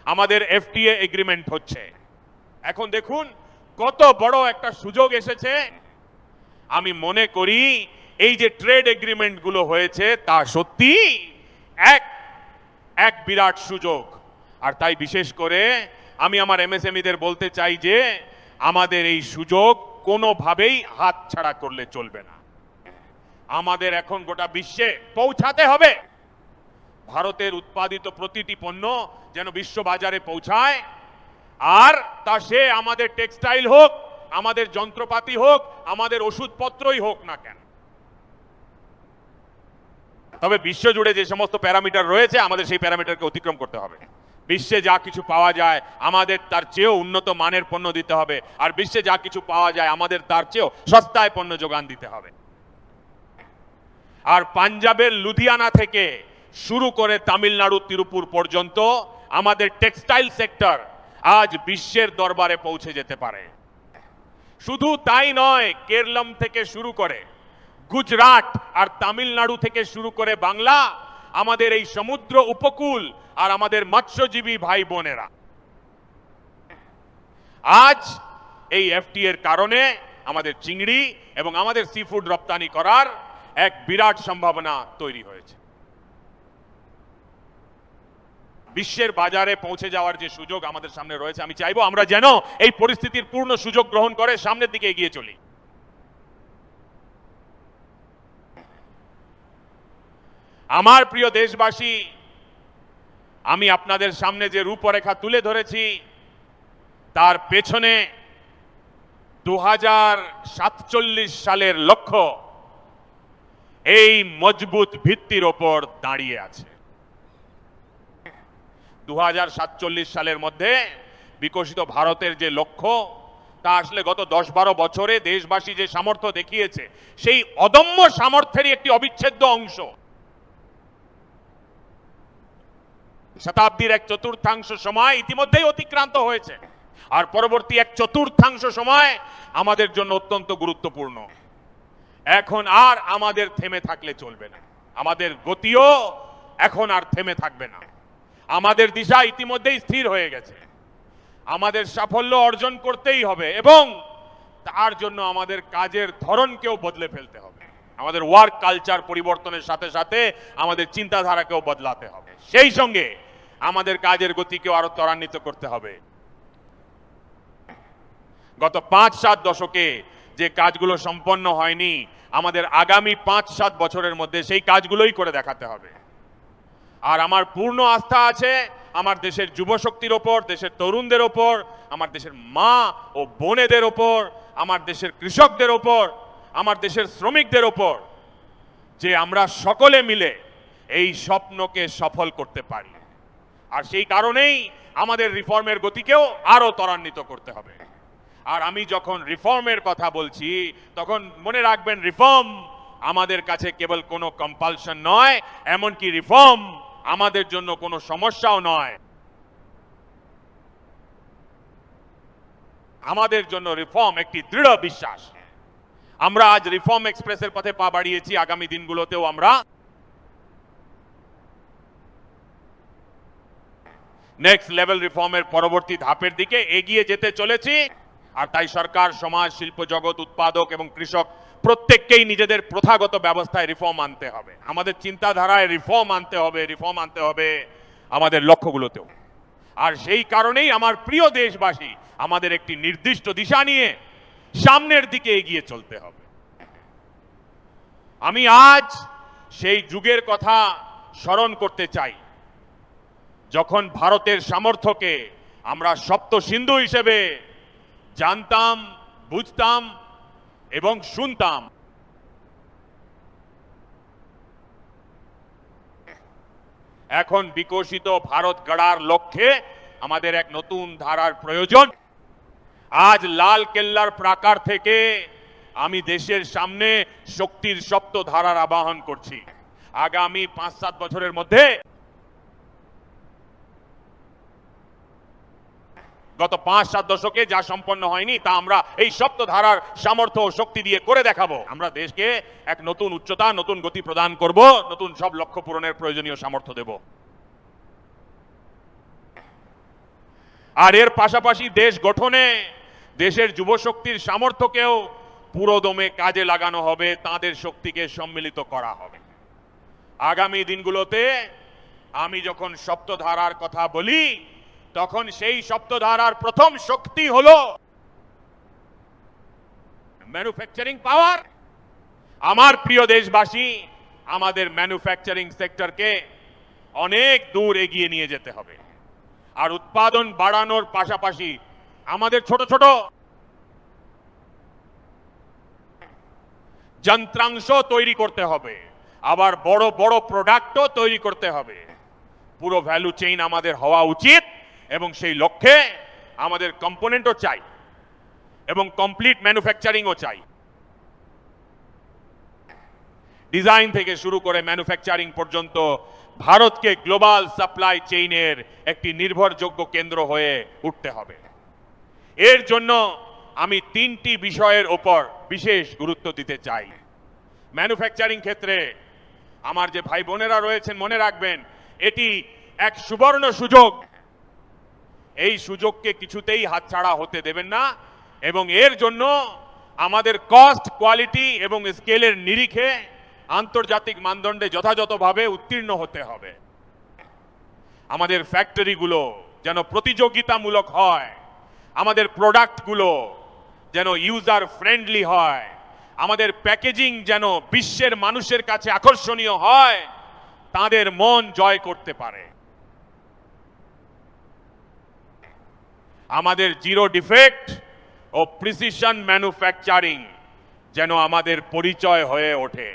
আমাদের এফটিএ এগ্রিমেন্ট হচ্ছে। এখন দেখুন কত বড় একটা সুযোগ এসেছে। আমি মনে করি এই যে ট্রেড এগ্রিমেন্ট গুলো হয়েছে তা সত্যি এক বিরাট সুযোগ। আর তাই বিশেষ করে আমি আমার এমএসএমইদের বলতে চাই যে আমাদের এই সুযোগ কোনোভাবেই হাতছাড়া করলে চলবে না। আমাদের এখন গোটা বিশ্বে পৌঁছাতে হবে। ভারতের উৎপাদিত প্রতিটি পণ্য যেন বিশ্ব বাজারে পৌঁছায়, আর তা সে আমাদের টেক্সটাইল হোক, আমাদের যন্ত্রপাতি হোক, আমাদের ওষুধপত্রই হোক না কেন। তবে বিশ্ব জুড়ে যে সমস্ত প্যারামিটার রয়েছে আমাদের সেই প্যারামিটারকে অতিক্রম করতে হবে। বিশ্বে যা কিছু পাওয়া যায় আমাদের তার চেয়েও উন্নত মানের পণ্য দিতে হবে, আর বিশ্বে যা কিছু পাওয়া যায় আমাদের তার চেয়েও সস্তায় পণ্য যোগান দিতে হবে। আর পাঞ্জাবের লুধিয়ানা থেকে শুরু করে তামিলনাড়ু তিরুপুর পর্যন্ত আমাদের টেক্সটাইল সেক্টর আজ বিশ্বের দরবারে পৌঁছে যেতে পারে। শুধু তাই নয়, কেরলম থেকে শুরু করে গুজরাট আর তামিলনাড়ু থেকে শুরু করে বাংলা, আমাদের এই সমুদ্র উপকূল আর আমাদের মৎস্যজীবী ভাই বোনেরা আজ এই এফটিএর কারণে আমাদের চিংড়ি এবং আমাদের সি ফুড রপ্তানি করার এক বিরাট সম্ভাবনা তৈরি হয়েছে। বিশ্বের বাজারে পৌঁছে যাওয়ার যে সুযোগ আমাদের সামনে রয়েছে, আমি চাইবো আমরা যেন এই পরিস্থিতির পূর্ণ সুযোগ গ্রহণ করে সামনের দিকে এগিয়ে চলি। আমার প্রিয় দেশবাসী, আমি আপনাদের সামনে যে রূপরেখা তুলে ধরেছি তার পেছনে 2047 সালের লক্ষ্য এই মজবুত ভিত্তির ওপর দাঁড়িয়ে আছে। 2047 সালের মধ্যে বিকশিত ভারতের যে লক্ষ্য তা আসলে গত 10-12 বছরে দেশবাসী যে সামর্থ্য দেখিয়েছে সেই অদম্য সামর্থ্যেরই একটি অবিচ্ছেদ্য অংশ। শতাব্দীর এক চতুর্থাংশ সময় ইতিমধ্যেই অতিক্রান্ত হয়েছে, আর পরবর্তী এক চতুর্থাংশ সময় আমাদের জন্য অত্যন্ত গুরুত্বপূর্ণ। এখন আর আমাদের থেমে থাকলে চলবে না, আমাদের গতিও এখন আর থেমে থাকবে না। আমাদের দিশা ইতিমধ্যেই স্থির হয়ে গেছে, আমাদের সাফল্য অর্জন করতেই হবে এবং তার জন্য আমাদের কাজের ধরনকেও বদলে ফেলতে হবে। আমাদের ওয়ার্ক কালচার পরিবর্তনের সাথে সাথে আমাদের চিন্তাধারাকেও বদলাতে হবে, সেই সঙ্গে আমাদের কাজের গতিকেও আরো ত্বরান্বিত করতে হবে। গত 5-7 দশকে যে কাজগুলো সম্পন্ন হয়নি, আমাদের আগামী 5-7 বছরের মধ্যে সেই কাজগুলোই করে দেখাতে হবে। আর আমার পূর্ণ আস্থা আছে আমার দেশের যুবশক্তির ওপর, দেশের তরুণদের ওপর, আমার দেশের মা ও বোনেদের ওপর, আমার দেশের কৃষকদের ওপর, আমার দেশের শ্রমিকদের ওপর, যে আমরা সকলে মিলে এই স্বপ্নকে সফল করতে পারি। আর সেই কারণেই আমাদের রিফর্মের গতিকেও আরো ত্বরান্বিত করতে হবে। আর আমি যখন রিফর্মের কথা বলছি তখন মনে রাখবেন, রিফর্ম আমাদের কাছে কেবল কোনো কম্পালশন নয়, এমনকি রিফর্ম আমাদের জন্য কোনো সমস্যাও নয়। আমাদের জন্য রিফর্ম একটি দৃঢ় বিশ্বাস। আমরা আজ রিফর্ম এক্সপ্রেসের পথে পা বাড়িয়েছি, আগামী দিনগুলোতেও আমরা নেক্সট লেভেল রিফর্মের পরবর্তী ধাপের দিকে এগিয়ে যেতে চলেছি। আর তাই সরকার, সমাজ, শিল্প জগৎ, উৎপাদক এবং কৃষক প্রত্যেককেই নিজেদের প্রথাগত ব্যবস্থায় রিফর্ম আনতে হবে, আমাদের চিন্তাধারায় রিফর্ম আনতে হবে আমাদের লক্ষ্যগুলোতেও। আর সেই কারণেই আমার প্রিয় দেশবাসী, আমাদের একটি নির্দিষ্ট দিশা নিয়ে সামনের দিকে এগিয়ে চলতে হবে। আমি আজ সেই যুগের কথা স্মরণ করতে চাই যখন ভারতের সামর্থ্যকে আমরা সপ্ত সিন্ধু হিসেবে জানতাম, বুঝতাম এবং শুনতাম। এখন বিকশিত ভারত গড়ার লক্ষ্যে আমাদের এক নতুন ধারার প্রয়োজন। আজ লাল কেল্লার প্রাকার থেকে আমি দেশের সামনে শক্তির সপ্ত ধারার আবাহন করছি। আগামী 5-7 বছরের মধ্যে গত 5-7 দশকে যা সম্পন্ন হয়নি তা আমরা এই সপ্ত ধারার সামর্থ্য ও শক্তি দিয়ে করে দেখাবো। আমরা দেশকে এক নতুন উচ্চতা, নতুন গতি প্রদান করব, নতুন সব লক্ষ্য পূরণের প্রয়োজনীয় সামর্থ্য দেব। আর এর পাশাপাশি দেশ গঠনে দেশের যুবশক্তির সামর্থ্যকেও পুরোদমে কাজে লাগানো হবে, তাদের শক্তিকে সম্মিলিত করা হবে। আগামী দিনগুলোতে আমি যখন সপ্তধারার কথা বলি তখন সেই সপ্তধারার প্রথম শক্তি হলো ম্যানুফ্যাকচারিং পাওয়ার। আমার প্রিয় দেশবাসী, আমাদের ম্যানুফ্যাকচারিং সেক্টরকে অনেক দূর এগিয়ে নিয়ে যেতে হবে। আর উৎপাদন বাড়ানোর পাশাপাশি আমাদের ছোট ছোট যন্ত্রাংশ তৈরি করতে হবে, আবার বড় বড় প্রোডাক্টও তৈরি করতে হবে। পুরো ভ্যালু চেইন আমাদের হওয়া উচিত এবং সেই লক্ষ্যে আমাদের কম্পোনেন্টও চাই এবং কমপ্লিট ম্যানুফ্যাকচারিংও চাই। ডিজাইন থেকে শুরু করে ম্যানুফ্যাকচারিং পর্যন্ত ভারতকে গ্লোবাল সাপ্লাই চেইনের একটি নির্ভরযোগ্য কেন্দ্র হয়ে উঠতে হবে। এর জন্য আমি 3টি বিষয়ের উপর বিশেষ গুরুত্ব দিতে চাই। ম্যানুফ্যাকচারিং ক্ষেত্রে আমার যে ভাই বোনেরা রয়েছেন, মনে রাখবেন এটি এক সুবর্ণ সুযোগ। এই সুযোগকে কিছুতেই হাতছাড়া হতে দেবেন না এবং এর জন্য আমাদের কস্ট, কোয়ালিটি এবং স্কেলের নিরিখে আন্তর্জাতিক মানদণ্ডে যথাযথভাবে উত্তীর্ণ হতে হবে। আমাদের ফ্যাক্টরিগুলো যেন প্রতিযোগিতামূলক হয়, আমাদের প্রোডাক্টগুলো যেন ইউজার ফ্রেন্ডলি হয়, আমাদের প্যাকেজিং যেন বিশ্বের মানুষের কাছে আকর্ষণীয় হয়, তাদের মন জয় করতে পারে। আমাদের জিরো ডিফেক্ট ও প্রিসিশন ম্যানুফ্যাকচারিং যেন আমাদের পরিচয় হয়ে ওঠে।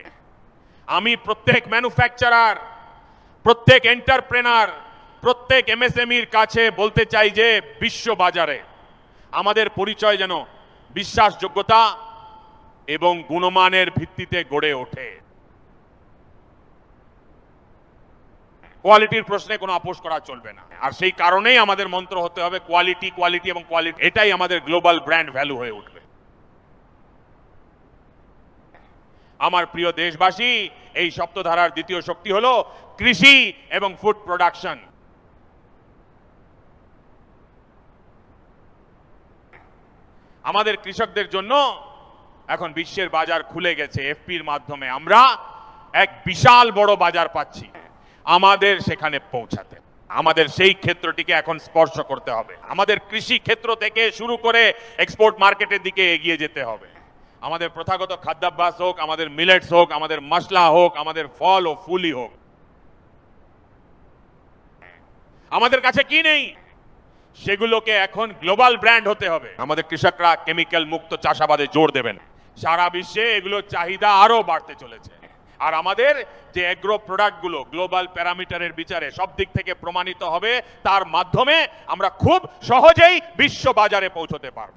আমি প্রত্যেক ম্যানুফ্যাকচারার, প্রত্যেক এন্টারপ্রেনার, প্রত্যেক এমএসএমইর কাছে বলতে চাই যে বিশ্ব বাজারে আমাদের পরিচয় যেন বিশ্বাসযোগ্যতা এবং গুণমানের ভিত্তিতে গড়ে ওঠে। কোয়ালিটির প্রশ্নে কোনো আপোষ করা চলবে না। আর সেই কারণেই আমাদের মন্ত্র হতে হবে কোয়ালিটি, কোয়ালিটি এবং কোয়ালিটি। এটাই আমাদের গ্লোবাল ব্র্যান্ড ভ্যালু হয়ে উঠবে। আমার প্রিয় দেশবাসী, এই সপ্তধারার দ্বিতীয় শক্তি হলো কৃষি এবং ফুড প্রোডাকশন। আমাদের কৃষকদের জন্য এখন বিশ্বের বাজার খুলে গেছে। এফপির মাধ্যমে আমরা এক বিশাল বড় বাজার পাচ্ছি। আমাদের সেখানে পৌঁছাতে আমাদের সেই ক্ষেত্রটিকে এখন স্পর্শ করতে হবে। আমাদের কৃষি ক্ষেত্র থেকে শুরু করে এক্সপোর্ট মার্কেটের দিকে এগিয়ে যেতে হবে। আমাদের প্রথাগত খাদ্যাভ্যাস হোক, আমাদের মিলেটস হোক, আমাদের মশলা হোক, আমাদের ফল ও ফুলই হোক, আমাদের কাছে কি নেই সেগুলোকে এখন গ্লোবাল ব্র্যান্ড হতে হবে। আমাদের কৃষকরা কেমিক্যাল মুক্ত চাষাবাদে জোর দেবেন। সারা বিশ্বে এগুলোর চাহিদা আরো বাড়তে চলেছে। আর আমাদের যে এগ্রো প্রোডাক্টগুলো গ্লোবাল প্যারামিটারের বিচারে সব দিক থেকে প্রমাণিত হবে, তার মাধ্যমে আমরা খুব সহজেই বিশ্ব বাজারে পৌঁছতে পারব।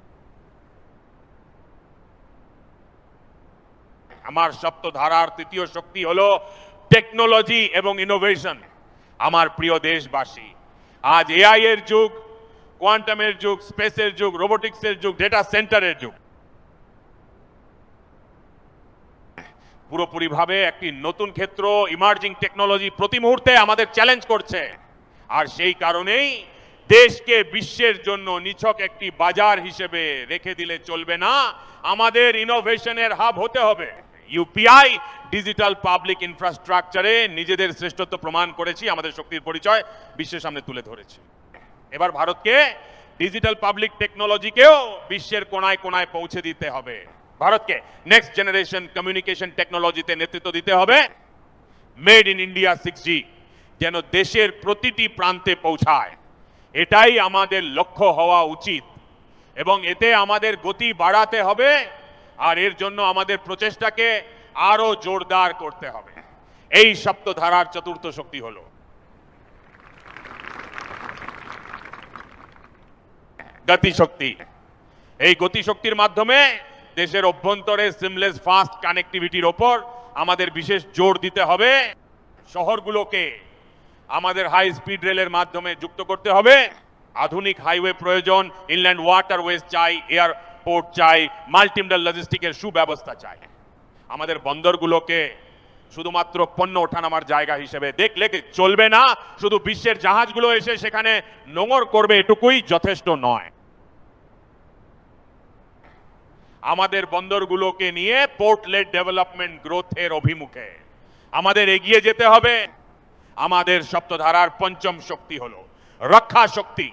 আমার সপ্তধারার তৃতীয় শক্তি হলো টেকনোলজি এবং ইনোভেশন। আমার প্রিয় দেশবাসী, আজ এআই এর যুগ, কোয়ান্টামের যুগ, স্পেসের যুগ, রোবোটিক্সের যুগ, ডেটা সেন্টারের যুগ। পুরোপুরিভাবে একটি নতুন ক্ষেত্র, ইমার্জিং টেকনোলজি প্রতি মুহূর্তে আমাদের চ্যালেঞ্জ করছে। আর সেই কারণেই দেশকে বিশ্বের জন্য নিছক একটি বাজার হিসেবে রেখে দিলে চলবে না, আমাদের ইনোভেশনের হাব হতে হবে। ইউপিআই ডিজিটাল পাবলিক ইনফ্রাস্ট্রাকচারে নিজেদের শ্রেষ্ঠত্ব প্রমাণ করেছি, আমাদের শক্তির পরিচয় বিশ্বের সামনে তুলে ধরেছি। এবার ভারতকে ডিজিটাল পাবলিক টেকনোলজিকেও বিশ্বের কোনায় কোনায় পৌঁছে দিতে হবে। ভারতকে নেক্সট জেনারেশন কমিউনিকেশন টেকনোলজিতে নেতৃত্ব দিতে হবে। মেড ইন ইন্ডিয়া 6G যেন দেশের প্রতিটি প্রান্তে পৌঁছায়, এটাই আমাদের লক্ষ্য হওয়া উচিত এবং এতে আমাদের গতি বাড়াতে হবে আর এর জন্য আমাদের প্রচেষ্টাকে আরো জোরদার করতে হবে। এই সপ্তধারার চতুর্থ শক্তি হলো গতিশক্তি। এই গতিশক্তির মাধ্যমে দেশের অভ্যন্তরে সিমলেস ফাস্ট কানেক্টিভিটির ওপর আমাদের বিশেষ জোর দিতে হবে। শহরগুলোকে আমাদের হাই স্পিড রেলের মাধ্যমে যুক্ত করতে হবে। আধুনিক হাইওয়ে প্রয়োজন, ইনল্যান্ড ওয়াটারওয়েজ চাই, এয়ারপোর্ট চাই, মাল্টিমডাল লজিস্টিকের সুব্যবস্থা চাই। আমাদের বন্দরগুলোকে শুধুমাত্র পণ্য ওঠানামার জায়গা হিসেবে দেখলে চলবে না, শুধু বিশ্বের জাহাজগুলো এসে সেখানে নোঙর করবে এটুকুই যথেষ্ট নয়। আমাদের বন্দরগুলোকে নিয়ে পোর্ট লেড ডেভেলপমেন্ট গ্রোথের অভিমুখে আমাদের এগিয়ে যেতে হবে। আমাদের সপ্তধারার পঞ্চম শক্তি হলো রক্ষা শক্তি,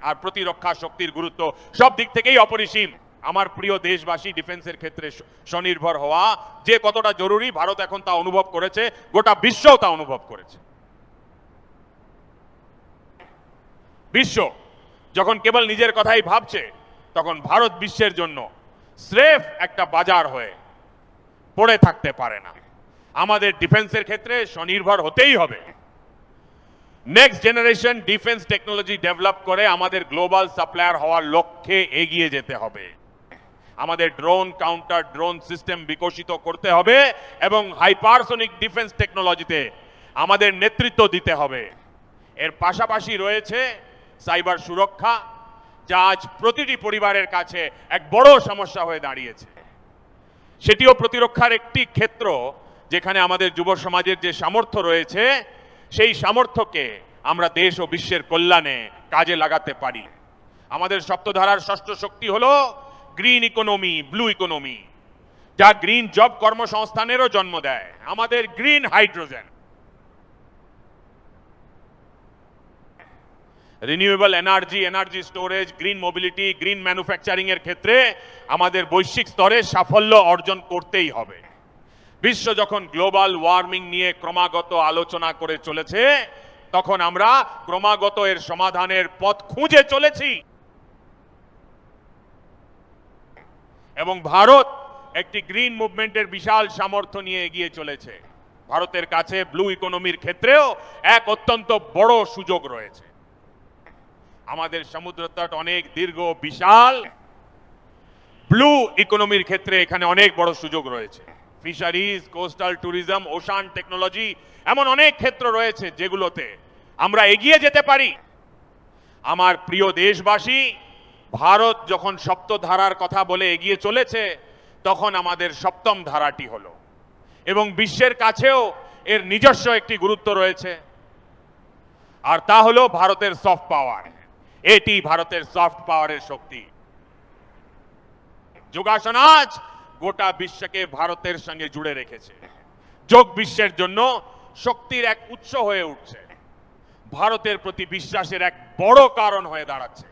আর প্রতিরক্ষা শক্তির গুরুত্ব সব দিক থেকেই অপরিসীম। আমার প্রিয় দেশবাসী, ডিফেন্সের ক্ষেত্রে স্বনির্ভর হওয়া যে কতটা জরুরি ভারত এখন তা অনুভব করেছে, গোটা বিশ্বও তা অনুভব করেছে। বিশ্ব যখন কেবল নিজের কথাই ভাবছে, তখন ভারত বিশ্বের জন্য স্রেফ একটা বাজার হয়ে পড়ে থাকতে পারে না। আমাদের ডিফেন্সের ক্ষেত্রে স্বনির্ভর হতেই হবে। Next generation defence technology develop করে আমাদের গ্লোবাল সাপ্লায়ার হওয়ার লক্ষ্যে এগিয়ে যেতে হবে। আমাদের ড্রোন কাউন্টার ড্রোন সিস্টেম বিকশিত করতে হবে এবং হাইপারসোনিক ডিফেন্স টেকনোলজিতে আমাদের নেতৃত্ব দিতে হবে। এর পাশাপাশি রয়েছে সাইবার সুরক্ষা, যা আজ প্রতিটি পরিবারের কাছে এক বড় সমস্যা হয়ে দাঁড়িয়েছে। সেটিও প্রতিরক্ষার একটি ক্ষেত্র যেখানে আমাদের যুব সমাজের যে সামর্থ্য রয়েছে, সেই সামর্থ্যকে আমরা দেশ ও বিশ্বের কল্যাণে কাজে লাগাতে পারি। আমাদের সপ্তধারার ষষ্ঠ শক্তি হলো গ্রিন ইকোনমি, ব্লু ইকোনমি, যা গ্রিন জব কর্মসংস্থানেরও জন্ম দেয়। আমাদের green hydrogen, renewable energy, energy storage, green mobility, green manufacturing এর ক্ষেত্রে আমাদের বৈশ্বিক স্তরে সাফল্য অর্জন করতেই হবে। বিশ্ব যখন গ্লোবাল ওয়ার্মিং নিয়ে ক্রমাগত আলোচনা করে চলেছে, তখন আমরা ক্রমাগত এর সমাধানের পথ খুঁজে চলেছি এবং ভারত একটি গ্রিন মুভমেন্টের বিশাল সামর্থ্য নিয়ে এগিয়ে চলেছে। ভারতের কাছে ব্লু ইকোনমির ক্ষেত্রেও এক অত্যন্ত বড় সুযোগ রয়েছে। আমাদের সমুদ্রতট অনেক দীর্ঘ, বিশাল। ব্লু ইকোনমির ক্ষেত্রে এখানে অনেক বড় সুযোগ রয়েছে। Fisheries, coastal tourism, ocean technology, এমন অনেক ক্ষেত্র রয়েছে যেগুলোতে আমরা এগিয়ে যেতে পারি। আমার প্রিয় দেশবাসী, ভারত যখন সপ্তধারার কথা বলে এগিয়ে চলেছে, তখন আমাদের সপ্তম ধারাটি হলো, এবং বিশ্বের কাছেও এর নিজস্ব একটি গুরুত্ব রয়েছে, আর তা হলো ভারতের সফট পাওয়ার। এটি ভারতের সফট পাওয়ারের শক্তি। যোগাসন আজ গোটা বিশ্বকে ভারতের সঙ্গে জুড়ে রেখেছে। যোগ বিশ্বের জন্য শক্তির এক উৎস হয়ে উঠছে, ভারতের প্রতি বিশ্বাসের এক বড় কারণ হয়ে দাঁড়াচ্ছে।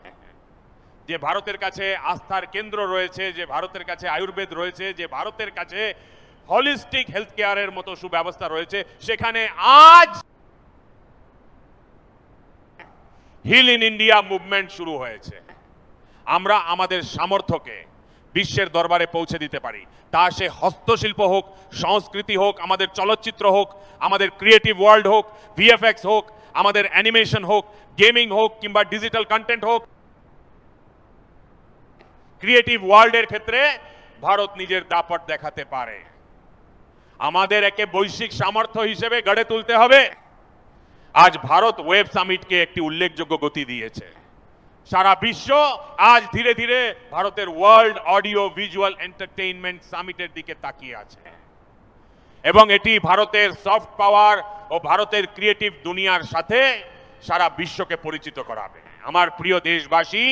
যে ভারতের কাছে আস্থার কেন্দ্র রয়েছে, যে ভারতের কাছে আয়ুর্বেদ রয়েছে, যে ভারতের কাছে হলিস্টিক হেলথ কেয়ারের মতো সুব্যবস্থা রয়েছে, সেখানে আজ হিল ইন ইন্ডিয়া মুভমেন্ট শুরু হয়েছে। আমরা আমাদের সামর্থ্যকে বিশ্বের দরবারে পৌঁছে দিতে পারি, তা সে হস্তশিল্প হোক, সংস্কৃতি হোক, আমাদের চলচ্চিত্র হোক, আমাদের ক্রিয়েটিভ ওয়ার্ল্ড হোক, ভিএফএক্স হোক, আমাদের অ্যানিমেশন হোক, গেমিং হোক, কিংবা ডিজিটাল কন্টেন্ট হোক। ক্রিয়েটিভ ওয়ার্ল্ডের ক্ষেত্রে ভারত নিজের দাপট দেখাতে পারে। আমাদের একে বৈশ্বিক সামর্থ্য হিসেবে গড়ে তুলতে হবে। আজ ভারত ওয়েব সামিটকে একটি উল্লেখযোগ্য গতি দিয়েছে। সারা বিশ্ব আজ ধীরে ধীরে ভারতের ওয়ার্ল্ড অডিও ভিজুয়াল এন্টারটেইনমেন্ট সামিটের দিকে তাকিয়ে আছে, এবং এটি ভারতের সফট পাওয়ার ও ভারতের ক্রিয়েটিভ দুনিয়ার সাথে সারা বিশ্বকে পরিচিত করাবে। আমার প্রিয় দেশবাসী,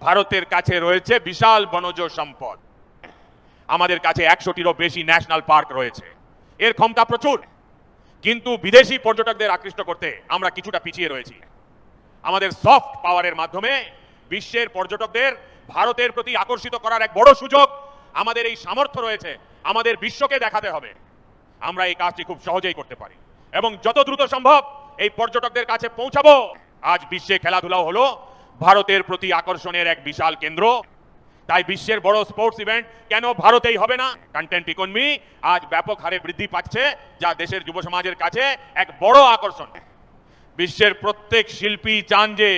ভারতের কাছে রয়েছে বিশাল বনজ সম্পদ। আমাদের কাছে 100টিরও বেশি ন্যাশনাল পার্ক রয়েছে। এর ক্ষমতা প্রচুর, কিন্তু বিদেশি পর্যটকদের আকৃষ্ট করতে আমরা কিছুটা পিছিয়ে রয়েছি। আমাদের সফট পাওয়ারের মাধ্যমে বিশ্বের পর্যটকদের ভারতের প্রতি আকর্ষিত করার এক বড় সুযোগ আমাদের এই সামর্থ্য রয়েছে। আমাদের বিশ্বকে দেখাতে হবে আমরা এই কাজটি খুব সহজেই করতে পারি, এবং যত দ্রুত সম্ভব এই পর্যটকদের কাছে পৌঁছাবো। আজ বিশ্বে খেলাধুলাও হলো ভারতের প্রতি আকর্ষণের এক বিশাল কেন্দ্র। তাই বিশ্বের বড় স্পোর্টস ইভেন্ট কেন ভারতেই হবে না? কন্টেন্ট ইকোনমি আজ ব্যাপক হারে বৃদ্ধি পাচ্ছে, যা দেশের যুব সমাজের কাছে এক বড় আকর্ষণ। বিশ্বের প্রত্যেক শিল্পী চান যে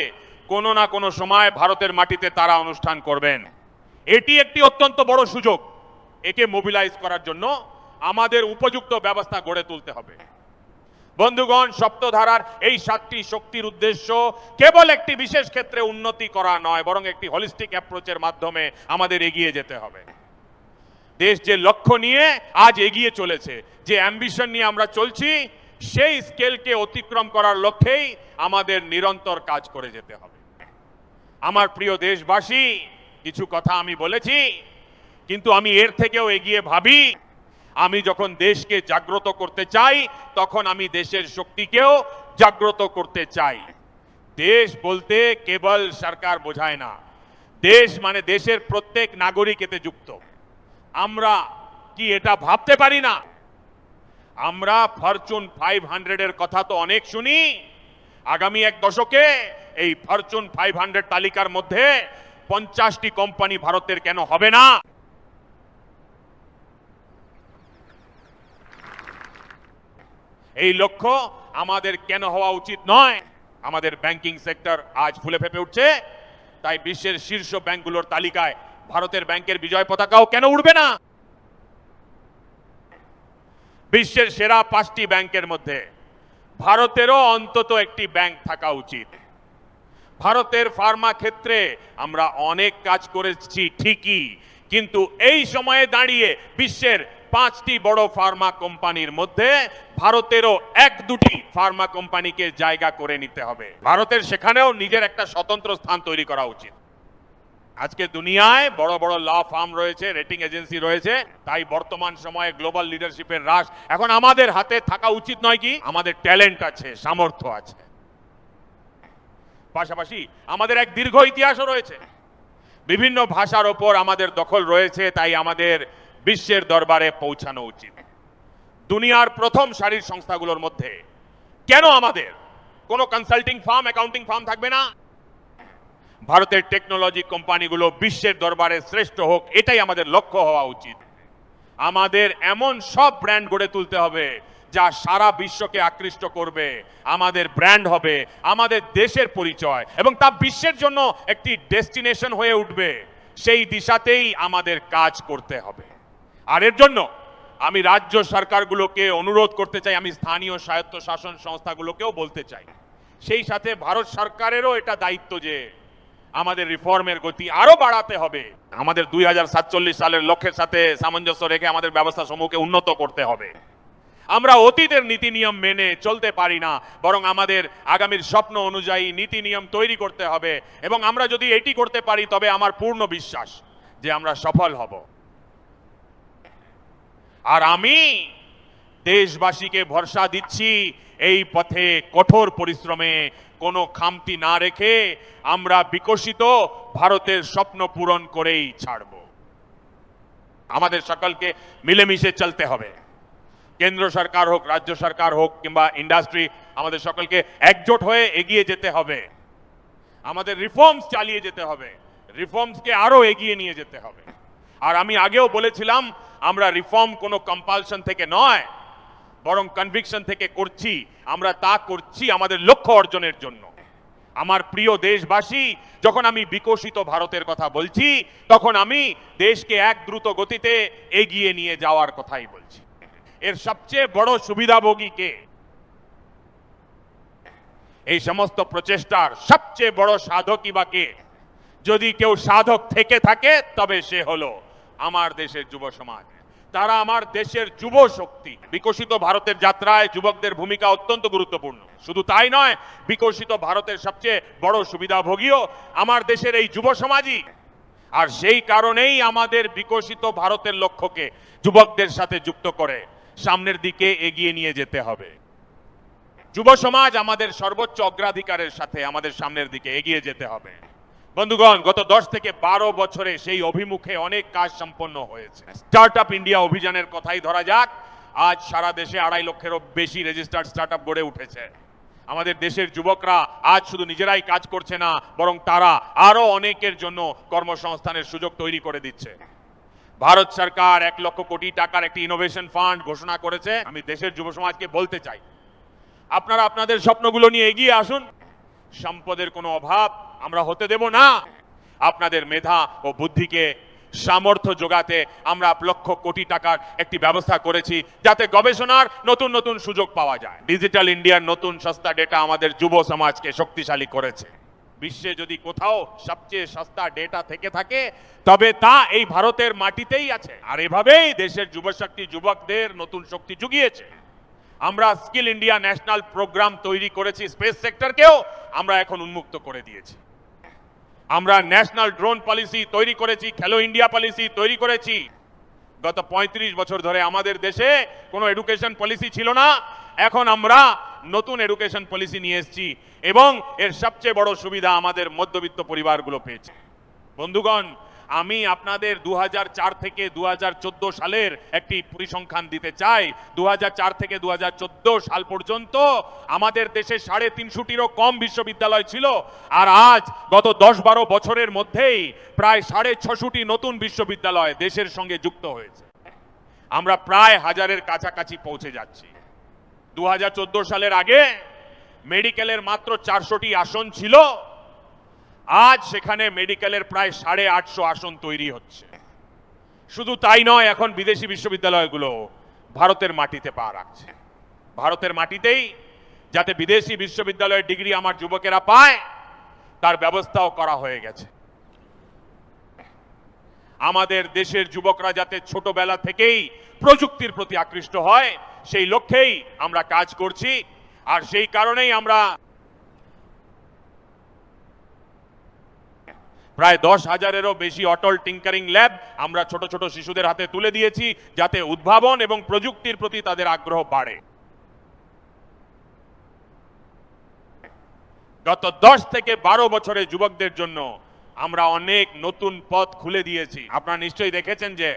কোনো না কোনো সময় ভারতের মাটিতে তারা অনুষ্ঠান করবেন। এটি একটি অত্যন্ত বড় সুযোগ। একে মোবিলাইজ করার জন্য আমাদের উপযুক্ত ব্যবস্থা গড়ে তুলতে হবে। বন্ধুগণ, সপ্তধারার এই 7টি শক্তির উদ্দেশ্য কেবল একটি বিশেষ ক্ষেত্রে উন্নতি করা নয়, বরং একটি হলিস্টিক অ্যাপ্রোচের মাধ্যমে আমাদের এগিয়ে যেতে হবে। দেশ যে লক্ষ্য নিয়ে আজ এগিয়ে চলেছে, যে অ্যাম্বিশন নিয়ে আমরা চলছি, সেই স্কেলকে অতিক্রম করার লক্ষ্যেই আমাদের নিরন্তর কাজ করে যেতে হবে। আমার প্রিয় দেশবাসী, কিছু কথা আমি বলেছি, কিন্তু আমি এর থেকেও এগিয়ে ভাবি। আমি যখন দেশকে জাগ্রত করতে চাই, তখন আমি দেশের শক্তিকেও জাগ্রত করতে চাই। দেশ বলতে কেবল সরকার বোঝায় না, দেশ মানে দেশের প্রত্যেক নাগরিক এতে যুক্ত। আমরা কি এটা ভাবতে পারি না? আমরা ফরচুন 500 এর কথা তো অনেক শুনি। আগামী এক দশকে এই ফরচুন 500 তালিকার মধ্যে 50টি কোম্পানি ভারতের কেন হবে না? এই লক্ষ্য আমাদের কেন হওয়া উচিত নয়? আমাদের ব্যাংকিং সেক্টর আজ ফুলে ফেপে উঠছে, তাই বিশ্বের শীর্ষ ব্যাংকগুলোর তালিকায় ভারতের ব্যাংকের বিজয় পতাকাও কেন উড়বে না? বিশ্বের সেরা 5টি ব্যাংকের মধ্যে ভারতেরও অন্তত একটি ব্যাংক থাকা উচিত। ভারতের ফার্মা ক্ষেত্রে আমরা অনেক কাজ করেছি ঠিকই, কিন্তু এই সময়ে দাঁড়িয়ে বিশ্বের 5টি বড় ফার্মা কোম্পানির মধ্যে ভারতেরও 1-2টি ফার্মা কোম্পানিকে জায়গা করে নিতে হবে। ভারতের সেখানেও নিজের একটা স্বতন্ত্র স্থান তৈরি করা উচিত। আজকে দুনিয়ায় বড় বড় ল ফার্ম রয়েছে, রেটিং এজেন্সি রয়েছে, তাই বর্তমান সময়ে গ্লোবাল লিডারশিপের হ্রাস এখন আমাদের হাতে থাকা উচিত নয় কি? আমাদের ট্যালেন্ট আছে, সামর্থ্য আছে, পাশাপাশি আমাদের এক দীর্ঘ ইতিহাসও রয়েছে। বিভিন্ন ভাষার ওপর আমাদের দখল রয়েছে, তাই আমাদের বিশ্বের দরবারে পৌঁছানো উচিত। দুনিয়ার প্রথম সারির সংস্থাগুলোর মধ্যে কেন আমাদের কোনো কনসাল্টিং ফার্ম, অ্যাকাউন্টিং ফার্ম থাকবে না? ভারতের টেকনোলজি কোম্পানিগুলো বিশ্বের দরবারে শ্রেষ্ঠ হোক, এটাই আমাদের লক্ষ্য হওয়া উচিত। আমাদের এমন সব ব্র্যান্ড গড়ে তুলতে হবে যা সারা বিশ্বকে আকৃষ্ট করবে। আমাদের ব্র্যান্ড হবে আমাদের দেশের পরিচয়, এবং তা বিশ্বের জন্য একটি ডেস্টিনেশন হয়ে উঠবে। সেই দিশাতেই আমাদের কাজ করতে হবে। আর এর জন্য আমি রাজ্য সরকারগুলোকে অনুরোধ করতে চাই, আমি স্থানীয় স্বায়ত্তশাসন সংস্থাগুলোকেও বলতে চাই, সেই সাথে ভারত সরকারেরও এটা দায়িত্ব যে আমাদের রিফর্মের গতি আরো বাড়াতে হবে। আমাদের 2047 সালের লক্ষ্যের সাথে সামঞ্জস্য রেখে আমাদের ব্যবস্থা সমূহকে উন্নত করতে হবে। আমরা অতীতের নীতি নিয়ম মেনে চলতে পারি না, বরং আমাদের আগামীর স্বপ্ন অনুযায়ী নীতি নিয়ম তৈরি করতে হবে, এবং আমরা যদি এটি করতে পারি তবে আমার পূর্ণ বিশ্বাস যে আমরা সফল হব। আর আমি দেশবাসীকে ভরসা দিচ্ছি, এই পথে কঠোর পরিশ্রমে কোনো খামতি না রেখে আমরা বিকশিত ভারতের স্বপ্ন পূরণ করেই ছাড়ব। আমাদের সকলকে মিলেমিশে চলতে হবে। কেন্দ্র সরকার হোক, রাজ্য সরকার হোক, কিংবা ইন্ডাস্ট্রি, আমাদের সকলকে একজোট হয়ে এগিয়ে যেতে হবে। আমাদের রিফর্মস চালিয়ে যেতে হবে, রিফর্মসকে আরো এগিয়ে নিয়ে যেতে হবে। আর আমি আগেও বলেছিলাম, আমরা রিফর্ম কোনো কম্পালশন থেকে নয়, বরং কনভিকশন থেকে করছি। আমরা তা করছি আমাদের লক্ষ্য অর্জনের জন্য। আমার প্রিয় দেশবাসী, যখন আমি বিকশিত ভারতের কথা বলছি, তখন আমি দেশকে এক দ্রুত গতিতে এগিয়ে নিয়ে যাওয়ার কথাই বলছি। এর সবচেয়ে বড় সুবিধাভোগী কে? এই সমস্ত প্রচেষ্টার সবচেয়ে বড় সাধকই বা কে? যদি কেউ সাধক থেকে থাকে তবে সে হলো আমার দেশের যুব সমাজ। তারা আমার দেশের যুব শক্তি। বিকশিত ভারতের যাত্রায় যুবকদের ভূমিকা অত্যন্ত গুরুত্বপূর্ণ। শুধু তাই নয়, বিকশিত ভারতের সবচেয়ে বড় সুবিধাভোগীও আমার দেশের এই যুব সমাজই। আর সেই কারণেই আমাদের বিকশিত ভারতের লক্ষ্যকে যুবকদের সাথে যুক্ত করে সামনের দিকে এগিয়ে নিয়ে যেতে হবে। যুব সমাজ আমাদের সর্বোচ্চ অগ্রাধিকারের সাথে আমাদের সামনের দিকে এগিয়ে যেতে হবে। বন্ধুগণ, গত 10 থেকে 12 বছরে সেই অভিমুখে অনেক কাজ সম্পন্ন হয়েছে। স্টার্টআপ ইন্ডিয়া অভিযানের কথাই ধরা যাক, আজ সারা দেশে 2.5 লক্ষেরও বেশি রেজিস্টার্ড স্টার্টআপ গড়ে উঠেছে। আমাদের দেশের যুবকরা আজ শুধু নিজেরাই কাজ করছে না, বরং তারা আরো অনেকের জন্য কর্মসংস্থানের সুযোগ তৈরি করে দিচ্ছে। ভারত সরকার 1 লক্ষ কোটি টাকার একটি ইনোভেশন ফান্ড ঘোষণা করেছে। আমি দেশের যুব সমাজকে বলতে চাই, আপনারা আপনাদের স্বপ্নগুলো নিয়ে এগিয়ে আসুন। সম্পদের কোনো অভাব আমরা হতে দেব না। আপনাদের মেধা ও বুদ্ধিকে সামর্থ্য যোগাতে আমরা 1 লক্ষ কোটি টাকার একটি ব্যবস্থা করেছি, যাতে গবেষণার নতুন নতুন সুযোগ পাওয়া যায়। ডিজিটাল ইন্ডিয়ার নতুন সস্তা ডেটা আমাদের যুব সমাজকে শক্তিশালী করেছে। বিশ্বে যদি কোথাও সবচেয়ে সস্তা ডেটা থেকে থাকে, তবে তা এই ভারতের মাটিতেই আছে। আর এভাবেই দেশের যুবশক্তি যুবকদের নতুন শক্তি জুগিয়েছে। আমরা স্কিল ইন্ডিয়া ন্যাশনাল প্রোগ্রাম তৈরি করেছি। স্পেস সেক্টরকেও আমরা এখন উন্মুক্ত করে দিয়েছি। আমরা ন্যাশনাল ড্রোন পলিসি তৈরি করেছি, খেলো ইন্ডিয়া পলিসি তৈরি করেছি। গত 35 বছর ধরে আমাদের দেশে কোনো এডুকেশন পলিসি ছিল না। এখন আমরা নতুন এডুকেশন পলিসি নিয়ে এসেছি এবং এর সবচেয়ে বড় সুবিধা আমাদের মধ্যবিত্ত পরিবারগুলো পেয়েছে। বন্ধুগণ, আমি আপনাদের 2004 থেকে 2014 সালের একটি পরিসংখ্যান দিতে চাই। 2004 থেকে 2014 সাল পর্যন্ত আমাদের দেশে 350টিরও কম বিশ্ববিদ্যালয় ছিল। আর আজ গত 10-12 বছরের মধ্যেই প্রায় 650টি নতুন বিশ্ববিদ্যালয় দেশের সঙ্গে যুক্ত হয়েছে। আমরা প্রায় 1000-এর কাছাকাছি পৌঁছে যাচ্ছি। 2014 সালের আগে মেডিকেলের মাত্র 400টি আসন ছিল। আজ সেখানে মেডিকেলের প্রায় 850 আসন তৈরি হচ্ছে। শুধু তাই নয়, এখন বিদেশি বিশ্ববিদ্যালয়গুলো ভারতের মাটিতে পা রাখছে। ভারতের মাটিতেই যাতে বিদেশি বিশ্ববিদ্যালয়ের ডিগ্রি আমার যুবকেরা পায়, তার ব্যবস্থাও করা হয়ে গেছে। আমাদের দেশের যুবকরা যাতে ছোটবেলা থেকেই প্রযুক্তির প্রতি আকৃষ্ট হয়, সেই লক্ষ্যেই আমরা কাজ করছি। আর সেই কারণেই আমরা প্রায় 10,000-এরও বেশি অটল টিঙ্কারিং ল্যাব আমরা ছোট ছোট শিশুদের হাতে তুলে দিয়েছি, যাতে উদ্ভাবন এবং প্রযুক্তির প্রতি তাদের আগ্রহ বাড়ে। গত 10 থেকে 12 বছরে যুবকদের জন্য আমরা অনেক নতুন পথ খুলে দিয়েছি। আপনারা নিশ্চয়ই দেখেছেন যে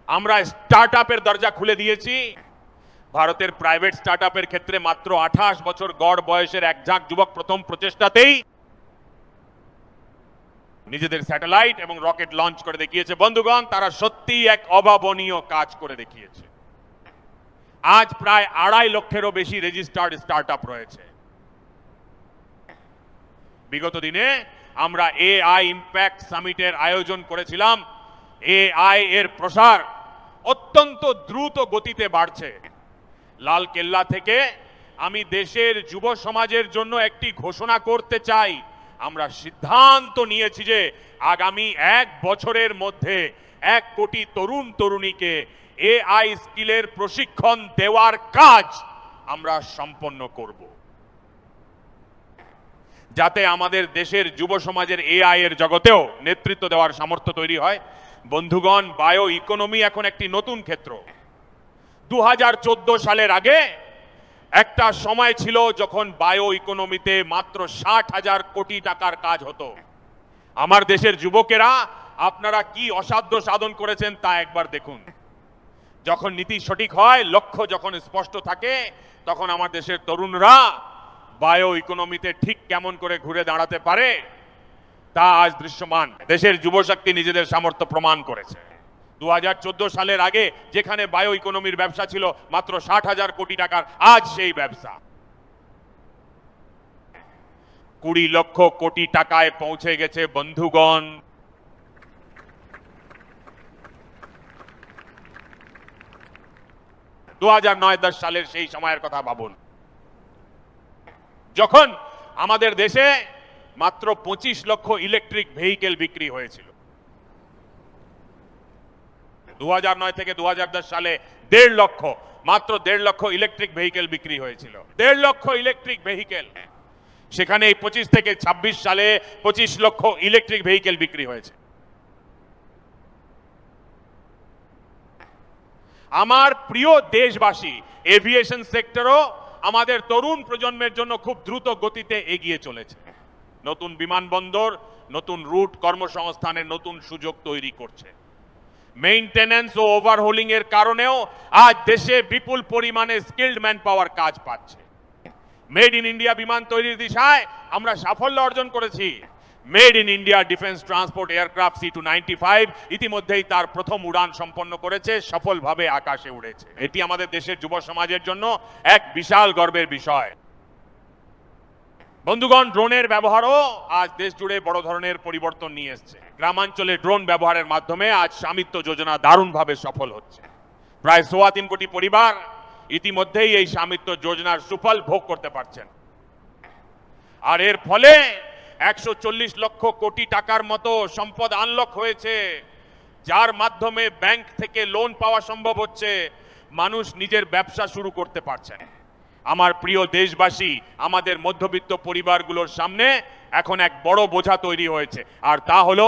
আমরা স্টার্টআপের দরজা খুলে দিয়েছি। ভারতের প্রাইভেট স্টার্টআপের ক্ষেত্রে মাত্র 28 বছর গড় বয়সের এক ঝাঁক যুবক প্রথম প্রচেষ্টাতেই নিজেদের স্যাটেলাইট এবং রকেট লঞ্চ করে দেখিয়েছে। বন্ধুগণ, তারা সত্যিই এক অভাবনীয় কাজ করে দেখিয়েছে। আজ প্রায় 2.5 লক্ষেরও বেশি রেজিস্টার্ড স্টার্টআপ রয়েছে। বিগত দিনে আমরা এআই ইম্প্যাক্ট সামিটের আয়োজন করেছিলাম। এআই এর প্রসার অত্যন্ত দ্রুত গতিতে বাড়ছে। লাল কেল্লা থেকে আমি দেশের যুব সমাজের জন্য একটি ঘোষণা করতে চাই। আমরা সিদ্ধান্ত নিয়েছি যে আগামী 1 বছরের মধ্যে 1 কোটি তরুণ তরুণীকে এআই স্কিলের প্রশিক্ষণ দেওয়ার কাজ আমরা সম্পন্ন করব, যাতে আমাদের দেশের যুব সমাজের এআই এর জগতেও নেতৃত্ব দেওয়ার সামর্থ্য তৈরি হয়। বন্ধুগণ, বায়ো ইকোনমি এখন একটি নতুন ক্ষেত্র। 2014 সালের আগে একটা সময় ছিল যখন বায়ো ইকোনমিতে মাত্র 60,000 কোটি টাকার কাজ হতো। আমার দেশের যুবকেরা আপনারা কি অসাধ্য সাধন করেছেন তা একবার দেখুন। যখন নীতি সঠিক হয়, লক্ষ্য যখন স্পষ্ট থাকে, তখন আমার দেশের তরুণরা বায়ো ইকোনমিতে ঠিক কেমন করে ঘুরে দাঁড়াতে পারে তা আজ দৃশ্যমান। দেশের যুবশক্তি নিজেদের সামর্থ্য প্রমাণ করেছে। 2014 সালের আগে যেখানে বায়ো ইকোনমির ব্যবসা ছিল মাত্র 60,000 কোটি টাকার, আজ সেই ব্যবসা 20 লক্ষ কোটি টাকায় পৌঁছে গেছে। বন্ধুগণ, দু 2009-10 সালের সেই সময়ের কথা ভাবুন, যখন আমাদের দেশে মাত্র 25 লক্ষ ইলেকট্রিক ভেহিকেল বিক্রি হয়েছিল। 2009 থেকে 2010 সালে 1.5 লক্ষ, মাত্র 1.5 লক্ষ ইলেকট্রিক ভেহিকেল বিক্রি হয়েছিল। 1.5 লক্ষ ইলেকট্রিক ভেহিকেল, সেখানে এই 25 থেকে 26 সালে 25 লক্ষ ইলেকট্রিক ভেহিকেল বিক্রি হয়েছে। আমার প্রিয় দেশবাসী, এভিয়েশন সেক্টরও আমাদের তরুণ প্রজন্মের জন্য খুব দ্রুত গতিতে এগিয়ে চলেছে। নতুন বিমানবন্দর, নতুন রুট, কর্মসংস্থানের নতুন সুযোগ তৈরি করছে। মেইনটেনেন্স ও ওভারহোলিং এর কারণেও আজ দেশে বিপুল পরিমাণে স্কিলড ম্যান পাওয়ার কাজ পাচ্ছে। মেড ইন ইন্ডিয়া বিমান তৈরির দিশায় আমরা সাফল্য অর্জন করেছি। Made in India defence transport aircraft C295 ইতিমধ্যেই তার প্রথম উড়ান সম্পন্ন করেছে, সফলভাবে আকাশে উড়েছে। এটি আমাদের দেশের যুব সমাজের জন্য এক বিশাল গর্বের বিষয়। বন্ধুগণ, ড্রোনের ব্যবহারও আজ দেশ জুড়ে বড় ধরনের পরিবর্তন নিয়ে এসেছে। গ্রামাঞ্চলে ড্রোন ব্যবহারের মাধ্যমে আজ স্বামিত্ব যোজনা দারুণভাবে সফল হচ্ছে। প্রায় 3.25 কোটি পরিবার ইতিমধ্যেই এই স্বামিত্ব যোজনার সুফল ভোগ করতে পারছেন। আর এর ফলে 140 লক্ষ কোটি টাকার মতো সম্পদ আনলক হয়েছে, যার মাধ্যমে ব্যাংক থেকে লোন পাওয়া সম্ভব হচ্ছে, মানুষ নিজের ব্যবসা শুরু করতে পারছেন। আমার প্রিয় দেশবাসী, আমাদের মধ্যবিত্ত পরিবারগুলোর সামনে এখন এক বড় বোঝা তৈরি হয়েছে, আর তা হলো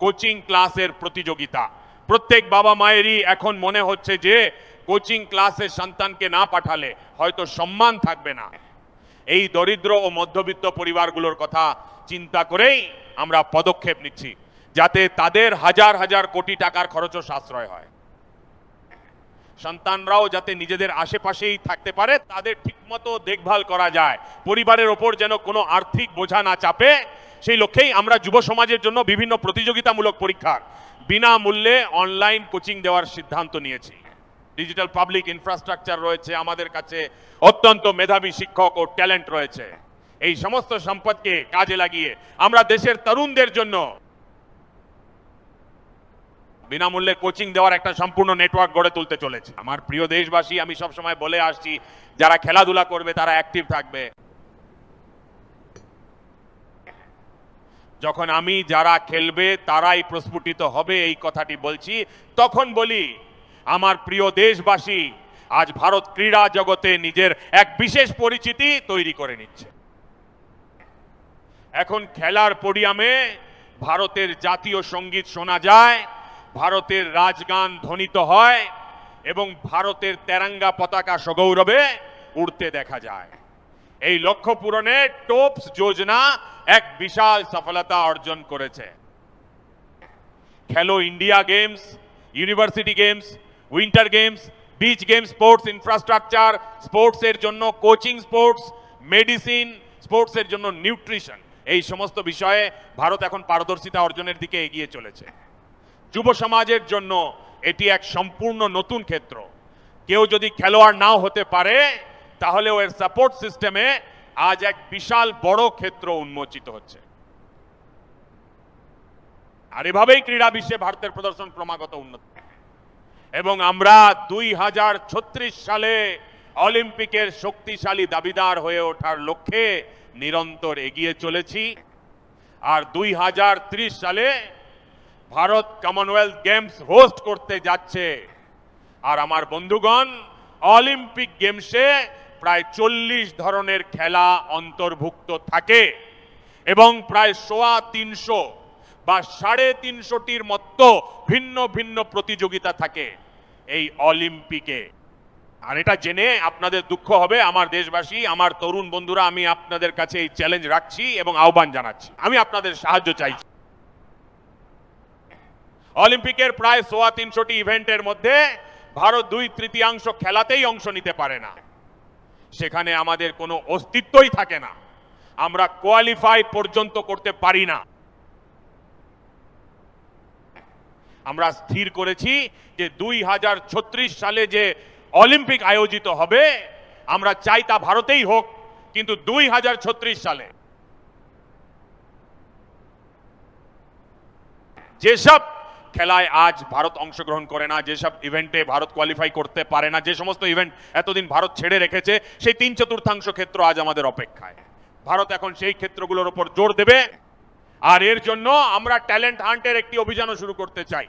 কোচিং ক্লাসের প্রতিযোগিতা। প্রত্যেক বাবা মায়েরই এখন মনে হচ্ছে যে কোচিং ক্লাসে সন্তানকে না পাঠালে হয়তো সম্মান থাকবে না। এই দরিদ্র ও মধ্যবিত্ত পরিবারগুলোর কথা চিন্তা করেই আমরা পদক্ষেপ নিচ্ছি, যাতে তাদের হাজার হাজার কোটি টাকার খরচও সাশ্রয় হয়। সন্তানরাও যাতে নিজেদের আশেপাশেই থাকতে পারে, তাদের ঠিকমতো দেখভাল করা যায়, পরিবারের ওপর যেন কোনো আর্থিক বোঝা না চাপে, সেই লক্ষ্যেই আমরা যুব সমাজের জন্য বিভিন্ন প্রতিযোগিতামূলক পরীক্ষার বিনামূল্যে অনলাইন কোচিং দেওয়ার সিদ্ধান্ত নিয়েছি। ডিজিটাল পাবলিক ইনফ্রাস্ট্রাকচার রয়েছে, আমাদের কাছে অত্যন্ত মেধাবী শিক্ষক ও ট্যালেন্ট রয়েছে। এই সমস্ত সম্পদকে কাজে লাগিয়ে আমরা দেশের তরুণদের জন্য বিনামূল্যে কোচিং দেওয়ার একটা সম্পূর্ণ নেটওয়ার্ক গড়ে তুলতে চলেছে। আমার প্রিয় দেশবাসী, আমি সবসময় বলে আসছি, যারা খেলাধুলা করবে তারা অ্যাক্টিভ থাকবে। যখন আমি যারা খেলবে তারাই প্রস্ফুটিত হবে এই কথাটি বলছি, তখন বলি আমার প্রিয় দেশবাসী, আজ ভারত ক্রীড়া জগতে নিজের এক বিশেষ পরিচিতি তৈরি করে নিচ্ছে। এখন খেলার পোডিয়ামে ভারতের জাতীয় সঙ্গীত শোনা যায়, ভারতের রাজগান ধ্বনিত হয় এবং ভারতের তেরঙ্গা পতাকা সগৌরবে উড়তে দেখা যায়। এই লক্ষ্য পূরণে টোপস যোজনা এক বিশাল সফলতা অর্জন করেছে। খেলো India games, university games, winter games, beach games, sports infrastructure, sports এর জন্য কোচিং, স্পোর্টস মেডিসিন, স্পোর্টস এর জন্য নিউট্রিশন, এই সমস্ত বিষয়ে ভারত এখন পারদর্শিতা অর্জনের দিকে এগিয়ে চলেছে। যুব সমাজের জন্য এটি এক সম্পূর্ণ নতুন ক্ষেত্র। কেউ যদি খেলোয়াড় নাও হতে পারে, তাহলেও এর সাপোর্ট সিস্টেমে আজ এক বিশাল বড় ক্ষেত্র উন্মোচিত হচ্ছে। আর এভাবেই ক্রীড়া বিশ্বে ভারতের প্রদর্শন ক্রমাগত উন্নত, এবং আমরা 2036 সালে অলিম্পিকের শক্তিশালী দাবিদার হয়ে ওঠার লক্ষ্যে নিরন্তর এগিয়ে চলেছি। আর 2030 সালে ভারত কমনওয়েলথ গেমস হোস্ট করতে যাচ্ছে। আর আমার বন্ধুগণ, অলিম্পিক গেমসে প্রায় 40 ধরনের খেলা অন্তর্ভুক্ত থাকে এবং প্রায় 350 বা 350টির মতো ভিন্ন ভিন্ন প্রতিযোগিতা থাকে এই অলিম্পিকে। আর এটা জেনে আপনাদের দুঃখ হবে আমার দেশবাসী, আমার তরুণ বন্ধুরা, আমি আপনাদের কাছে এই চ্যালেঞ্জ রাখছি এবং আহ্বান জানাচ্ছি, আমি আপনাদের সাহায্য চাইছি। অলিম্পিকের প্রায় 350টি ইভেন্টের মধ্যে ভারত 2/3 খেলাতেই অংশ নিতে পারে না। সেখানে আমাদের কোনো অস্তিত্বই থাকে না, আমরা কোয়ালিফাই পর্যন্ত করতে পারি না। আমরা স্থির করেছি যে 2036 সালে যে অলিম্পিক আয়োজিত হবে, আমরা চাই তা ভারতেই হোক, কিন্তু 2036 সালে যেসব খেলায় আজ ভারত অংশগ্রহণ করে না, যেসব ইভেন্টে ভারত কোয়ালিফাই করতে পারে না, যে সমস্ত ইভেন্ট এতদিন ভারত ছেড়ে রেখেছে, সেই 3/4 ক্ষেত্র আজ আমাদের অপেক্ষায়। ভারত এখন সেই ক্ষেত্রগুলোর উপর জোর দেবে। আর এর জন্য আমরা ট্যালেন্ট হান্টের একটি অভিযানও শুরু করতে চাই।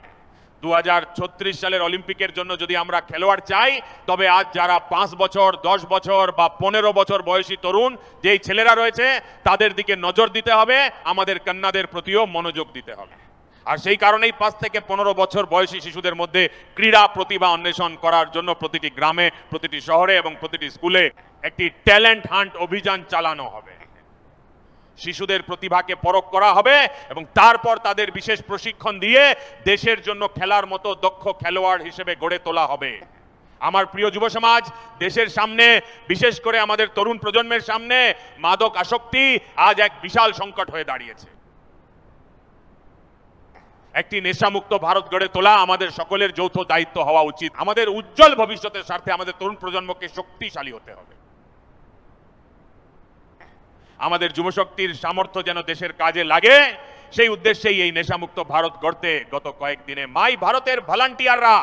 2036 সালের অলিম্পিকের জন্য যদি আমরা খেলোয়াড় চাই, তবে আজ যারা 5 বছর 10 বছর বা 15 বছর বয়সী তরুণ যেই ছেলেরা রয়েছে তাদের দিকে নজর দিতে হবে, আমাদের কন্যাদের প্রতিও মনোযোগ দিতে হবে। আর সেই কারণেই 5 থেকে 15 বছর বয়সী শিশুদের মধ্যে ক্রীড়া প্রতিভা অন্বেষণ করার জন্য প্রতিটি গ্রামে, প্রতিটি শহরে এবং প্রতিটি স্কুলে একটি ট্যালেন্ট হান্ট অভিযান চালানো হবে। শিশুদের প্রতিভাকে পরখ করা হবে এবং তারপর তাদের বিশেষ প্রশিক্ষণ দিয়ে দেশের জন্য খেলার মতো দক্ষ খেলোয়াড় হিসেবে গড়ে তোলা হবে। আমার প্রিয় যুব সমাজ, দেশের সামনে, বিশেষ করে আমাদের তরুণ প্রজন্মের সামনে মাদক আসক্তি আজ এক বিশাল সংকট হয়ে দাঁড়িয়েছে। একটি নেশামুক্ত ভারত গড়ে তোলা আমাদের সকলের যৌথ দায়িত্ব হওয়া উচিত। আমাদের উজ্জ্বল ভবিষ্যতের স্বার্থে আমাদের তরুণ প্রজন্মকে শক্তিশালী হতে হবে। আমাদের যুবশক্তির সামর্থ্য যেন দেশের কাজে লাগে, সেই উদ্দেশ্যেই এই নেশামুক্ত ভারত গড়তে গত কয়েকদিনে মাই ভারতের ভলান্টিয়াররা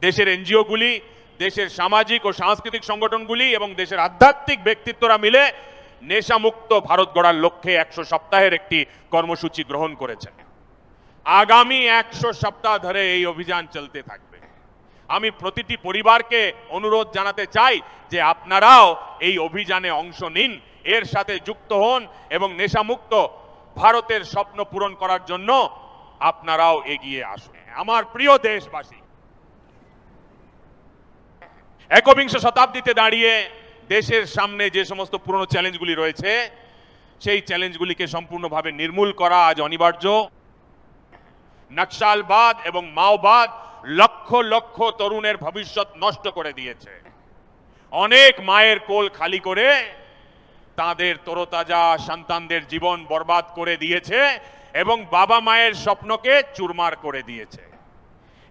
দেশের এনজিওগুলি, দেশের সামাজিক ও সাংস্কৃতিক সংগঠনগুলি এবং দেশের আধ্যাত্মিক ব্যক্তিত্বরা মিলে নেশামুক্ত ভারত গড়ার লক্ষ্যে 100 সপ্তাহের একটি কর্মসূচি গ্রহণ করেছেন। আগামী 100 সপ্তাহ ধরে এই অভিযান চলতে থাকবে। আমি প্রতিটি পরিবারকে অনুরোধ জানাতে চাই যে আপনারাও এই অভিযানে অংশ নিন, এর সাথে যুক্ত হন এবং নেশামুক্ত ভারতের স্বপ্ন পূরণ করার জন্য আপনারাও এগিয়ে আসুন। আমার প্রিয় দেশবাসী, একবিংশ শতাব্দীতে দাঁড়িয়ে দেশের সামনে যে সমস্ত পুরনো চ্যালেঞ্জগুলি রয়েছে, সেই চ্যালেঞ্জগুলিকে সম্পূর্ণভাবে নির্মূল করা আজ অনিবার্য। নকশালবাদ এবং মাওবাদ লক্ষ লক্ষ তরুণের ভবিষ্যৎ নষ্ট করে দিয়েছে। অনেক মায়ের কোল খালি করে তাদের তরতাজা সন্তানদের জীবন বরবাদ করে দিয়েছে এবং বাবা মায়ের স্বপ্নকে চুরমার করে দিয়েছে।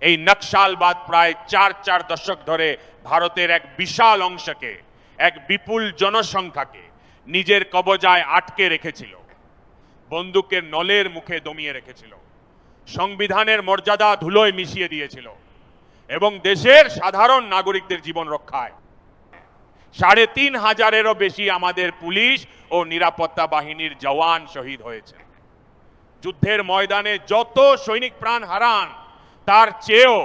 এই নকশালবাদ প্রায় 4 দশক ধরে ভারতের এক বিশাল অংশকে, এক বিপুল জনসংখ্যাকে নিজের কবজায় আটকে রেখেছিল, বন্দুকের নলের মুখে দমিয়ে রেখেছিল, সংবিধানের মর্যাদা ধুলোয় মিশিয়ে দিয়েছিল এবং দেশের সাধারণ নাগরিকদের জীবন রক্ষায় 3500-এরও বেশি আমাদের পুলিশ ও নিরাপত্তা বাহিনীর জওয়ান শহীদ হয়েছে। যুদ্ধের ময়দানে যত সৈনিক প্রাণ হারান, তার চেয়েও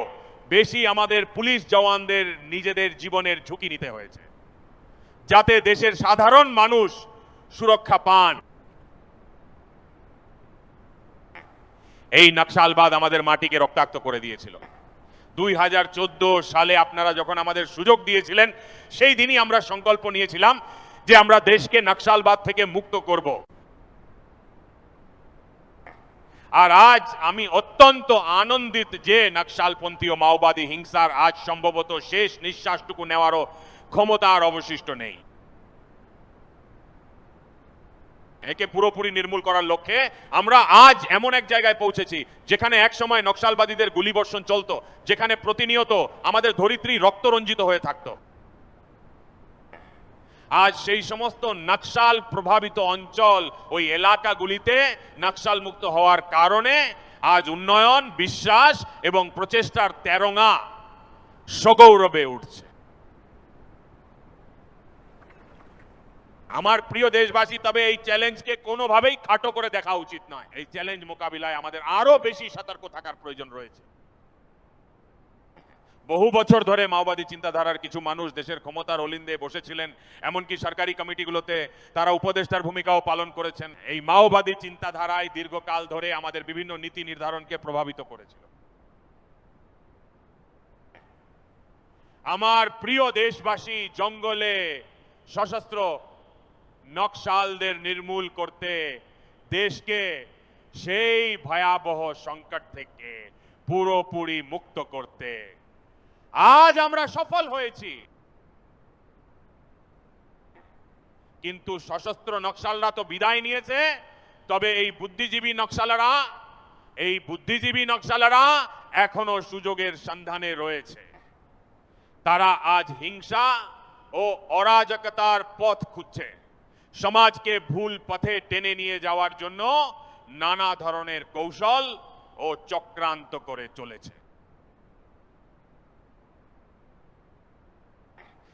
বেশি আমাদের পুলিশ জওয়ানদের নিজেদের জীবনের ঝুঁকি নিতে হয়েছে, যাতে দেশের সাধারণ মানুষ সুরক্ষা পান। এই নকশালবাদ আমাদের মাটিকে রক্তাক্ত করে দিয়েছিল। 2014 সালে আপনারা যখন আমাদের সুযোগ দিয়েছিলেন, সেই দিনই আমরা সংকল্প নিয়েছিলাম যে আমরা দেশকে নকশালবাদ থেকে মুক্ত করব। আর আজ আমি অত্যন্ত আনন্দিত যে নকশালপন্থী ও মাওবাদী হিংসার আজ সম্ভবত শেষ নিঃশ্বাসটুকু নেওয়ারও ক্ষমতা আর অবশিষ্ট নেই। একে পুরোপুরি নির্মূল করার লক্ষ্যে আমরা আজ এমন এক জায়গায় পৌঁছেছি যেখানে এক সময় নকশালবাদীদের গুলিবর্ষণ চলতো, যেখানে প্রতিনিয়ত আমাদের ধরিত্রী রক্তরঞ্জিত হয়ে থাকতো। আজ সেই সমস্ত নকশাল প্রভাবিত অঞ্চল, ওই এলাকাগুলিতে নকশাল মুক্ত হওয়ার কারণে আজ উন্নয়ন, বিশ্বাস এবং প্রচেষ্টার তেরঙা সগৌরবে উঠছে। আমার প্রিয় দেশবাসী, তবে এই চ্যালেঞ্জকে কোনোভাবেই খাটো করে দেখা উচিত নয়। এই চ্যালেঞ্জ মোকাবিলায় আমাদের আরো বেশি সতর্ক থাকার প্রয়োজন রয়েছে। বহু বছর ধরে মাওবাদী চিন্তাধারার কিছু মানুষ দেশের ক্ষমতার অলিন্দে বসেছিলেন, এমনকি সরকারি কমিটিগুলোতে তারা উপদেষ্টার ভূমিকাও পালন করেছেন। এই মাওবাদী চিন্তাধারায় দীর্ঘকাল ধরে আমাদের বিভিন্ন নীতি নির্ধারণকে প্রভাবিত করেছিল। আমার প্রিয় দেশবাসী, জঙ্গলে সশস্ত্র নকশালদের নির্মূল করতে দেশকে সেই ভয়াবহ সংকট থেকে পুরোপুরি মুক্ত করতে আজ আমরা সফল হয়েছি। কিন্তু সশস্ত্র নকশালরা তো বিদায় নিয়েছে, তবে এই বুদ্ধিজীবী নকশালরা এখনো সুযোগের সন্ধানে রয়েছে। তারা আজ হিংসা ও অরাজকতার পথ খুঁজছে, সমাজকে ভুল পথে টেনে নিয়ে যাওয়ার জন্য নানা ধরনের কৌশল ও চক্রান্ত করে চলেছে।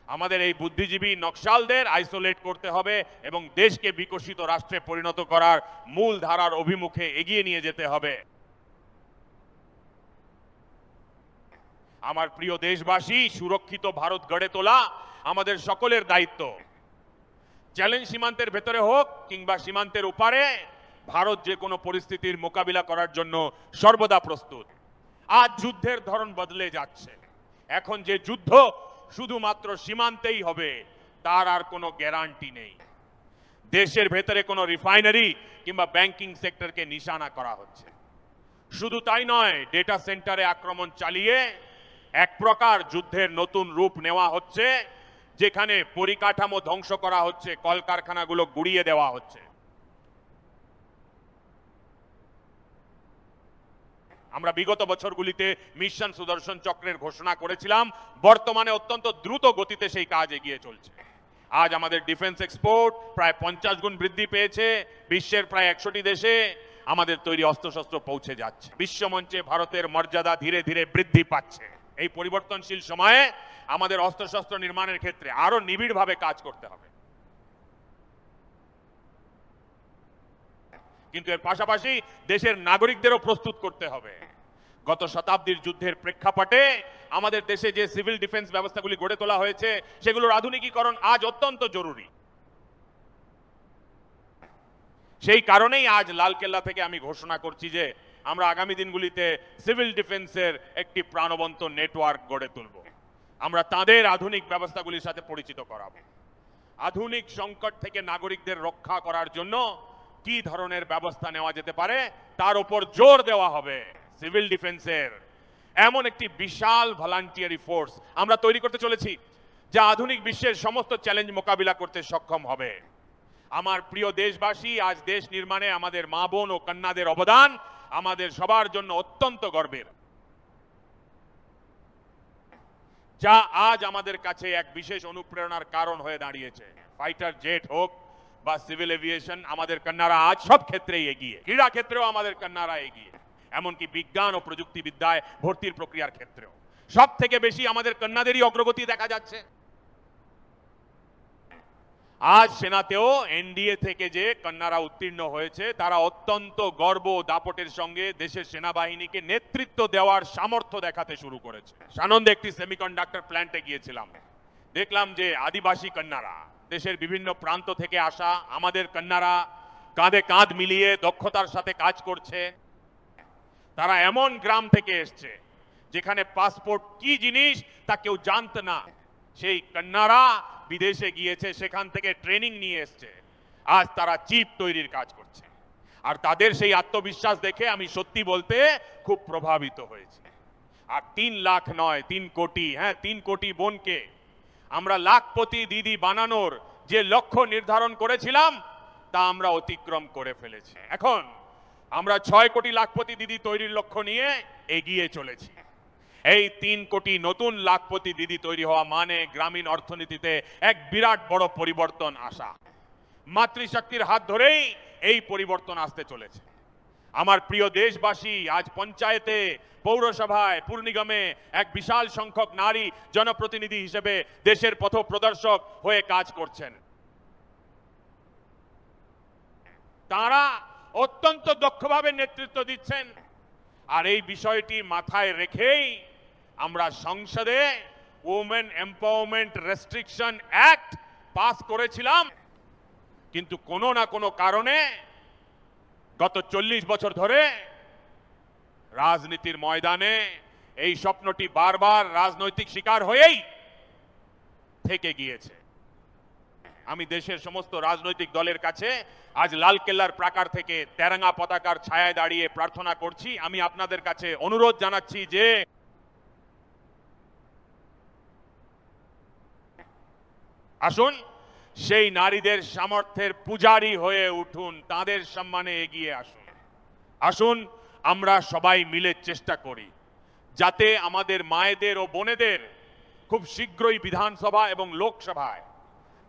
আমাদের এই বুদ্ধিজীবী নকশালদের আইসোলেট করতে হবে এবং দেশকে বিকশিত রাষ্ট্রে পরিণত করার মূল ধারার অভিমুখে এগিয়ে নিয়ে যেতে হবে। আমার প্রিয় দেশবাসী, সুরক্ষিত ভারত গড়ে তোলা আমাদের সকলের দায়িত্ব। চ্যালেঞ্জ সীমান্তের ভেতরে হোক কিংবা সীমান্তের ওপারে, ভারত যে কোনো পরিস্থিতির মোকাবিলা করার জন্য সর্বদা প্রস্তুত। আজ যুদ্ধের ধরন বদলে যাচ্ছে। এখন যে যুদ্ধ শুধুমাত্র সীমান্তেই হবে তার আর কোনো গ্যারান্টি নেই। দেশের ভেতরে কোনো রিফাইনারি কিংবা ব্যাংকিং সেক্টরকে নিশানা করা হচ্ছে। শুধু তাই নয়, ডেটা সেন্টারে আক্রমণ চালিয়ে এক প্রকার যুদ্ধের নতুন রূপ নেওয়া হচ্ছে, যেখানে পরিকাঠামো ধ্বংস করা হচ্ছে, কলকারখানাগুলো গুড়িয়ে দেওয়া হচ্ছে। আমরা বিগত বছরগুলিতে মিশন সুদর্শন চক্রের ঘোষণা করেছিলাম। বর্তমানে অত্যন্ত দ্রুত গতিতে সেই কাজ এগিয়ে চলছে। আজ আমাদের ডিফেন্স এক্সপোর্ট প্রায় 50 গুণ বৃদ্ধি পেয়েছে। বিশ্বের প্রায় 100টি দেশে আমাদের তৈরি অস্ত্রশস্ত্র পৌঁছে যাচ্ছে। বিশ্বমঞ্চে ভারতের মর্যাদা ধীরে ধীরে বৃদ্ধি পাচ্ছে। এই পরিবর্তনশীল সময়ে আমাদের অস্ত্রশস্ত্র নির্মাণের ক্ষেত্রে আরো নিবিড়ভাবে কাজ করতে হবে। কিন্তু এর পাশাপাশি দেশের নাগরিকদেরও প্রস্তুত করতে হবে। গত শতাব্দীর যুদ্ধের প্রেক্ষাপটে আমাদের দেশে যে সিভিল ডিফেন্স ব্যবস্থাগুলি গড়ে তোলা হয়েছে, সেগুলোর আধুনিকীকরণ আজ অত্যন্ত জরুরি। সেই কারণেই আজ লালকেল্লা থেকে আমি ঘোষণা করছি যে আমরা আগামী দিনগুলিতে সিভিল ডিফেন্সের একটি প্রাণবন্ত নেটওয়ার্ক গড়ে তুলব। আমরা তাদের আধুনিক ব্যবস্থাগুলির সাথে পরিচিত করাবো। আধুনিক সংকট থেকে নাগরিকদের রক্ষা করার জন্য কি ধরনের ব্যবস্থা নেওয়া যেতে পারে তার উপর জোর দেওয়া হবে। সিভিল ডিফেন্সের এমন একটি বিশাল ভলান্টিয়ারি ফোর্স আমরা তৈরি করতে চলেছি, যা আধুনিক বিশ্বের সমস্ত চ্যালেঞ্জ মোকাবিলা করতে সক্ষম হবে। আমার প্রিয় দেশবাসী, আজ দেশ নির্মাণে আমাদের মা বোন ও কন্যাদের অবদান আমাদের সবার জন্য অত্যন্ত গর্বের, যা আজ আমাদের কাছে এক বিশেষ অনুপ্রেরণার কারণ হয়ে দাঁড়িয়েছে। ফাইটার জেট হোক বা সিভিল এভিয়েশন, আমাদের কন্যারা আজ সব ক্ষেত্রেই এগিয়ে। ক্রীড়া ক্ষেত্রেও আমাদের কন্যারা এগিয়ে, এমনকি বিজ্ঞান ও প্রযুক্তিবিদ্যায় ভর্তির প্রক্রিয়ার ক্ষেত্রেও সব থেকে বেশি আমাদের কন্যাদেরই অগ্রগতি দেখা যাচ্ছে। আজ সেনাতেও এনডিএ থেকে যে কন্যারা উত্তীর্ণ হয়েছে, তারা অত্যন্ত গর্ব ও দাপটের সঙ্গে দেশের সেনাবাহিনীকে নেতৃত্ব দেওয়ার সামর্থ্য দেখাতে শুরু করেছে। সানন্দে একটি সেমিকন্ডাক্টর প্ল্যান্টে গিয়েছিলাম, দেখলাম যে আদিবাসী কন্যারা, দেশের বিভিন্ন প্রান্ত থেকে আসা আমাদের কন্যারা কাঁধে কাঁধ মিলিয়ে দক্ষতার সাথে কাজ করছে। তারা এমন গ্রাম থেকে এসছে যেখানে পাসপোর্ট কি জিনিস তা কেউ জানত না। সেই কন্যারা বিদেশে গিয়েছে, সেখান থেকে ট্রেনিং নিয়ে এসছে, আজ তারা চিপ তৈরির কাজ করছে। আর তাদের সেই আত্মবিশ্বাস দেখে আমি সত্যি বলতে খুব প্রভাবিত হয়েছি। আর 3 লাখ নয়, 3 কোটি, হ্যাঁ 3 কোটি বোনকে আমরা লাখপতি দিদি বানানোর যে লক্ষ্য নির্ধারণ করেছিলাম তা আমরা অতিক্রম করে ফেলেছি। এখন আমরা 6 কোটি লাখপতি দিদি তৈরির লক্ষ্য নিয়ে এগিয়ে চলেছি। এই 3 কোটি নতুন লাখপতি দিদি তৈরি হওয়া মানে গ্রামীণ অর্থনীতিতে এক বিরাট বড় পরিবর্তন আসা। মাতৃশক্তির হাত ধরেই এই পরিবর্তন আসতে চলেছে। আমার প্রিয় দেশবাসী, আজ পঞ্চায়েতে, পৌরসভায়, পুর নিগমে এক বিশাল সংখ্যক নারী জনপ্রতিনিধি হিসেবে দেশের পথপ্রদর্শক হয়ে কাজ করছেন। তারা অত্যন্ত দক্ষভাবে নেতৃত্ব দিচ্ছেন। আর এই বিষয়টি মাথায় রেখেই আমরা সংসদে women empowerment restriction act pass করেছিলাম। কিন্তু কোনো না কোনো কারণে গত 40 বছর ধরে রাজনীতির ময়দানে এই স্বপ্নটি বারবার রাজনৈতিক শিকার হয়েই থেকে গিয়েছে। আমি দেশের সমস্ত রাজনৈতিক দলের কাছে আজ লালকেল্লার প্রাকার থেকে তেরঙ্গা পতাকার ছায়ায় দাঁড়িয়ে প্রার্থনা করছি। আমি আপনাদের কাছে অনুরোধ জানাচ্ছি যে আসুন সেই নারীদের সামর্থ্যের পূজারী হয়ে উঠুন, তাদের সম্মানে এগিয়ে আসুন। আসুন আমরা সবাই মিলে চেষ্টা করি যাতে আমাদের মায়েদের ও বোনেদের খুব শীঘ্রই বিধানসভা এবং লোকসভায়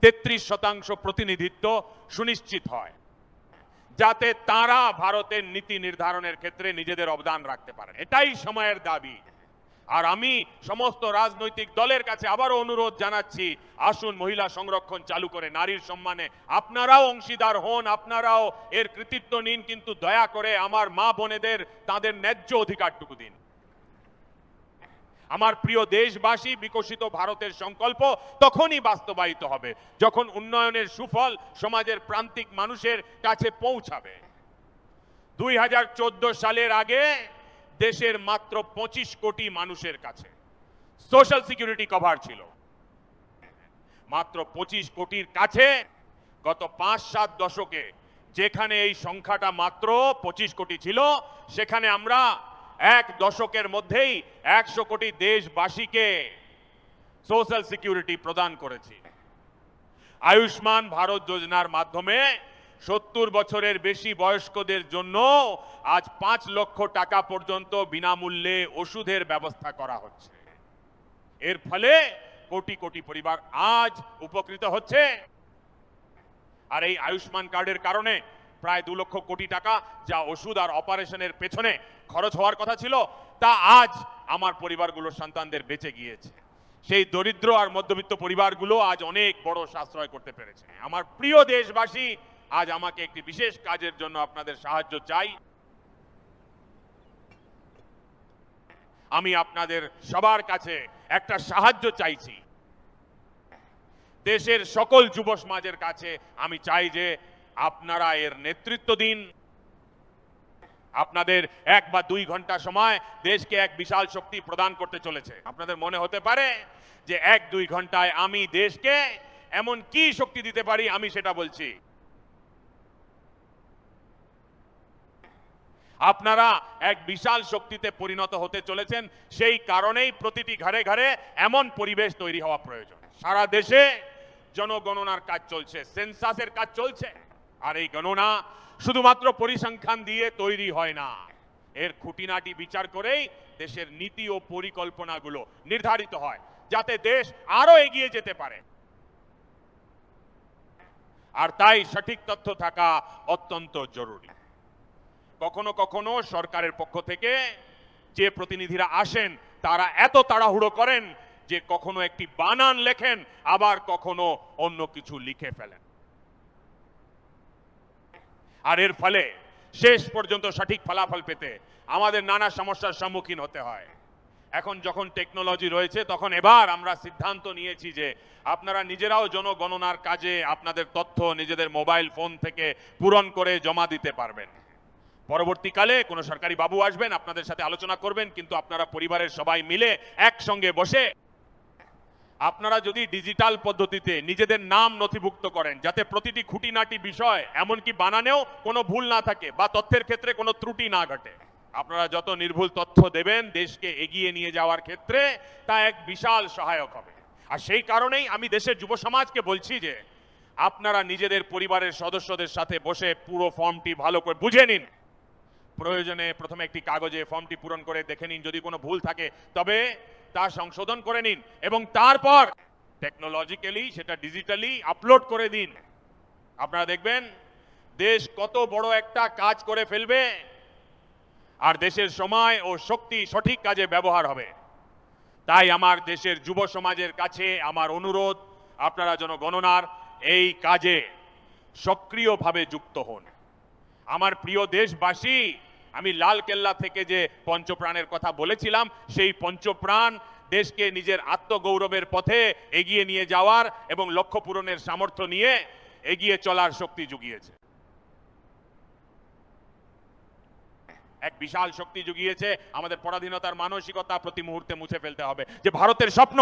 33% প্রতিনিধিত্ব সুনিশ্চিত হয়, যাতে তারা ভারতের নীতি নির্ধারণের ক্ষেত্রে নিজেদের অবদান রাখতে পারেন। এটাই সময়ের দাবি। আর আমি সমস্ত রাজনৈতিক দলের কাছে আবারও অনুরোধ জানাচ্ছি, আসুন মহিলা সংরক্ষণ চালু করে নারীর সম্মানে আপনারাও অংশীদার হন, আপনারাও এর কৃতিত্ব নিন, কিন্তু দয়া করে আমার মা বোনেদের তাদের ন্যায্য অধিকারটুকু দিন। আমার প্রিয় দেশবাসী, বিকশিত ভারতের সংকল্প তখনই বাস্তবায়িত হবে যখন উন্নয়নের সুফল সমাজের প্রান্তিক মানুষের কাছে পৌঁছাবে। 2014 সালের আগে দেশের মাত্র 25 কোটি মানুষের কাছে সোশ্যাল সিকিউরিটি কভার ছিল। মাত্র 25 কোটির কাছে গত 5-7 দশকে যেখানে এই সংখ্যাটা মাত্র 25 কোটি ছিল, সেখানে আমরা এক দশকের মধ্যেই 100 কোটি দেশবাসীকে সোশ্যাল সিকিউরিটি প্রদান করেছি। আয়ুষ্মান ভারত যোজনার মাধ্যমে 70 বছরের বেশি বয়স্কদের জন্য আজ 5 লক্ষ টাকা পর্যন্ত বিনামূল্যে ওষুধের ব্যবস্থা করা হচ্ছে। এর ফলে কোটি কোটি পরিবার আজ উপকৃত হচ্ছে। আর এই আয়ুষ্মান কার্ডের কারণে প্রায় 2 লক্ষ কোটি টাকা যা ওষুধ আর অপারেশনের পেছনে খরচ হওয়ার কথা ছিল, তা আজ আমার পরিবারগুলোর সন্তানদের বেঁচে গিয়েছে। সেই দরিদ্র আর মধ্যবিত্ত পরিবারগুলো আজ অনেক বড় সাশ্রয় করতে পেরেছে। আমার প্রিয় দেশবাসী, আজ আমাকে একটি বিশেষ কাজের জন্য আপনাদের সাহায্য চাই। আমি আপনাদের সবার কাছে একটা সাহায্য চাইছি। দেশের সকল যুব সমাজের কাছে আমি চাই যে আপনারা এর নেতৃত্ব দিন। আপনাদের 1 বা 2 ঘন্টা সময় দেশকে এক বিশাল শক্তি প্রদান করতে চলেছে। আপনাদের মনে হতে পারে যে 1-2 ঘন্টায় আমি দেশকে এমন কি শক্তি দিতে পারি, আমি সেটা বলছি। আপনারা এক বিশাল শক্তিতে পরিণত হতে চলেছেন। সেই কারণেই প্রতিটি ঘরে ঘরে এমন পরিবেশ তৈরি হওয়া প্রয়োজন। সারা দেশে জনগণনার কাজ চলছে, সেন্সাসের কাজ চলছে। আর এই গণনা শুধুমাত্র পরিসংখ্যান দিয়ে তৈরি হয় না, এর খুঁটিনাটি বিচার করেই দেশের নীতি ও পরিকল্পনাগুলো নির্ধারিত হয় যাতে দেশ আরো এগিয়ে যেতে পারে। আর তাই সঠিক তথ্য থাকা অত্যন্ত জরুরি। কখনো কখনো সরকারের পক্ষ থেকে যে প্রতিনিধিরা আসেন তারা এত তাড়াহুড়ো করেন যে কখনো একটি বানান লেখেন, আবার কখনো অন্য কিছু লিখে ফেলেন। আর এর ফলে শেষ পর্যন্ত সঠিক ফলাফল পেতে আমাদের নানা সমস্যার সম্মুখীন হতে হয়। এখন যখন টেকনোলজি রয়েছে, তখন এবার আমরা সিদ্ধান্ত নিয়েছি যে আপনারা নিজেরাও জনগণনার কাজে আপনাদের তথ্য নিজেদের মোবাইল ফোন থেকে পূরণ করে জমা দিতে পারবেন। পরবর্তীকালে কোনো সরকারি বাবু আসবেন, আপনাদের সাথে আলোচনা করবেন, কিন্তু আপনারা পরিবারের সবাই মিলে একসঙ্গে বসে আপনারা যদি ডিজিটাল পদ্ধতিতে নিজেদের নাম নথিভুক্ত করেন, যাতে প্রতিটি খুঁটিনাটি বিষয় এমনকি বানানেও কোনো ভুল না থাকে বা তথ্যের ক্ষেত্রে কোনো ত্রুটি না ঘটে, আপনারা যত নির্ভুল তথ্য দেবেন দেশকে এগিয়ে নিয়ে যাওয়ার ক্ষেত্রে তা এক বিশাল সহায়ক হবে। আর সেই কারণেই আমি দেশের যুব সমাজকে বলছি যে আপনারা নিজেদের পরিবারের সদস্যদের সাথে বসে পুরো ফর্মটি ভালো করে বুঝে নিন। প্রয়োজনে প্রথমে একটি কাগজে ফর্মটি পূরণ করে দেখে নিন, যদি কোনো ভুল থাকে তবে তা সংশোধন করে নিন এবং তারপর টেকনোলজিক্যালি সেটা ডিজিটালি আপলোড করে দিন। আপনারা দেখবেন দেশ কত বড় একটা কাজ করে ফেলবে আর দেশের সময় ও শক্তি সঠিক কাজে ব্যবহার হবে। তাই আমার দেশের যুব সমাজের কাছে আমার অনুরোধ, আপনারা জনগণনার এই কাজে সক্রিয়ভাবে যুক্ত হন। আমার প্রিয় দেশবাসী, আমি লালকেল্লা থেকে যে পঞ্চপ্রাণের কথা বলেছিলাম, সেই পঞ্চপ্রাণ দেশকে নিজের আত্মগৌরবের পথে এগিয়ে নিয়ে যাওয়ার এবং লক্ষ্য পূরণের সামর্থ্য নিয়ে এগিয়ে চলার শক্তি জুগিয়েছে। এক বিশাল শক্তি জুগিয়েছে। আমাদের পরাধীনতার মানসিকতা প্রতি মুহূর্তে মুছে ফেলতে হবে। যে ভারতের স্বপ্ন,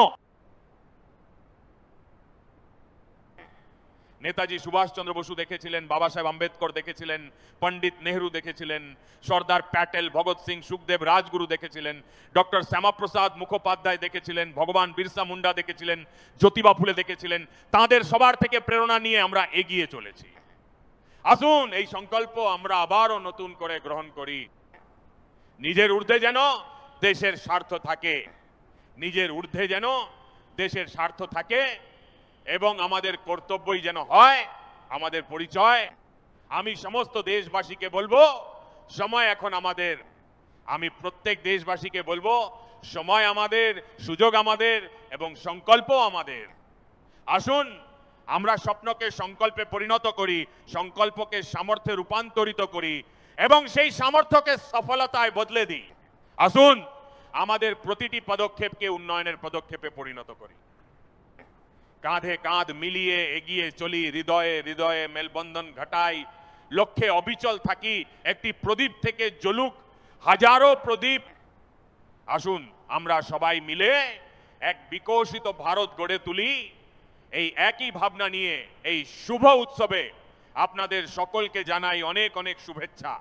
নেতাজি সুভাষচন্দ্র বসু দেখেছিলেন, বাবা সাহেব আম্বেদকর দেখেছিলেন, পণ্ডিত নেহরু দেখেছিলেন, সর্দার প্যাটেল, ভগৎ সিং, সুখদেব, রাজগুরু দেখেছিলেন, ডক্টর শ্যামাপ্রসাদ মুখোপাধ্যায় দেখেছিলেন, ভগবান বিরসা মুন্ডা দেখেছিলেন, জ্যোতিবা ফুলে দেখেছিলেন। তাদের সবার থেকে প্রেরণা নিয়ে আমরা এগিয়ে চলেছি। আসুন এই সংকল্প আমরা আবারও নতুন করে গ্রহণ করি। নিজের ঊর্ধ্বে যেন দেশের স্বার্থ থাকে, নিজের ঊর্ধ্বে যেন দেশের স্বার্থ থাকে এবং আমাদের কর্তব্যই যেন হয় আমাদের পরিচয়। আমি সমস্ত দেশবাসীকে বলবো, সময় এখন আমাদের। আমি প্রত্যেক দেশবাসীকে বলবো, সময় আমাদের, সুযোগ আমাদের এবং সংকল্প আমাদের। আসুন আমরা স্বপ্নকে সংকল্পে পরিণত করি, সংকল্পকে সামর্থ্যে রূপান্তরিত করি এবং সেই সামর্থ্যকে সফলতায় বদলে দিই। আসুন আমাদের প্রতিটি পদক্ষেপকে উন্নয়নের পদক্ষেপে পরিণত করি। কাঁধে কাঁধ মিলিয়ে এগিয়ে চলি, হৃদয়ে হৃদয়ে মেলবন্ধন ঘটাই, লক্ষ্যে অবিচল থাকি। একটি প্রদীপ থেকে জ্বলুক হাজারো প্রদীপ। আসুন আমরা সবাই মিলে এক বিকশিত ভারত গড়ে তুলি। এই একই ভাবনা নিয়ে এই শুভ উৎসবে আপনাদের সকলকে জানাই অনেক অনেক শুভেচ্ছা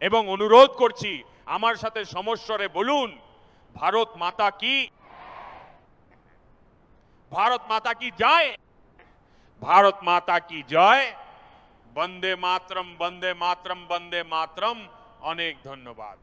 এবং অনুরোধ করছি আমার সাথে সমস্বরে বলুন, ভারত মাতা কি, ভারত মাতা কি জয়, ভারত মাতা কি জয়। বন্দে মাতরম, বন্দে মাতরম, বন্দে মাতরম। অনেক ধন্যবাদ।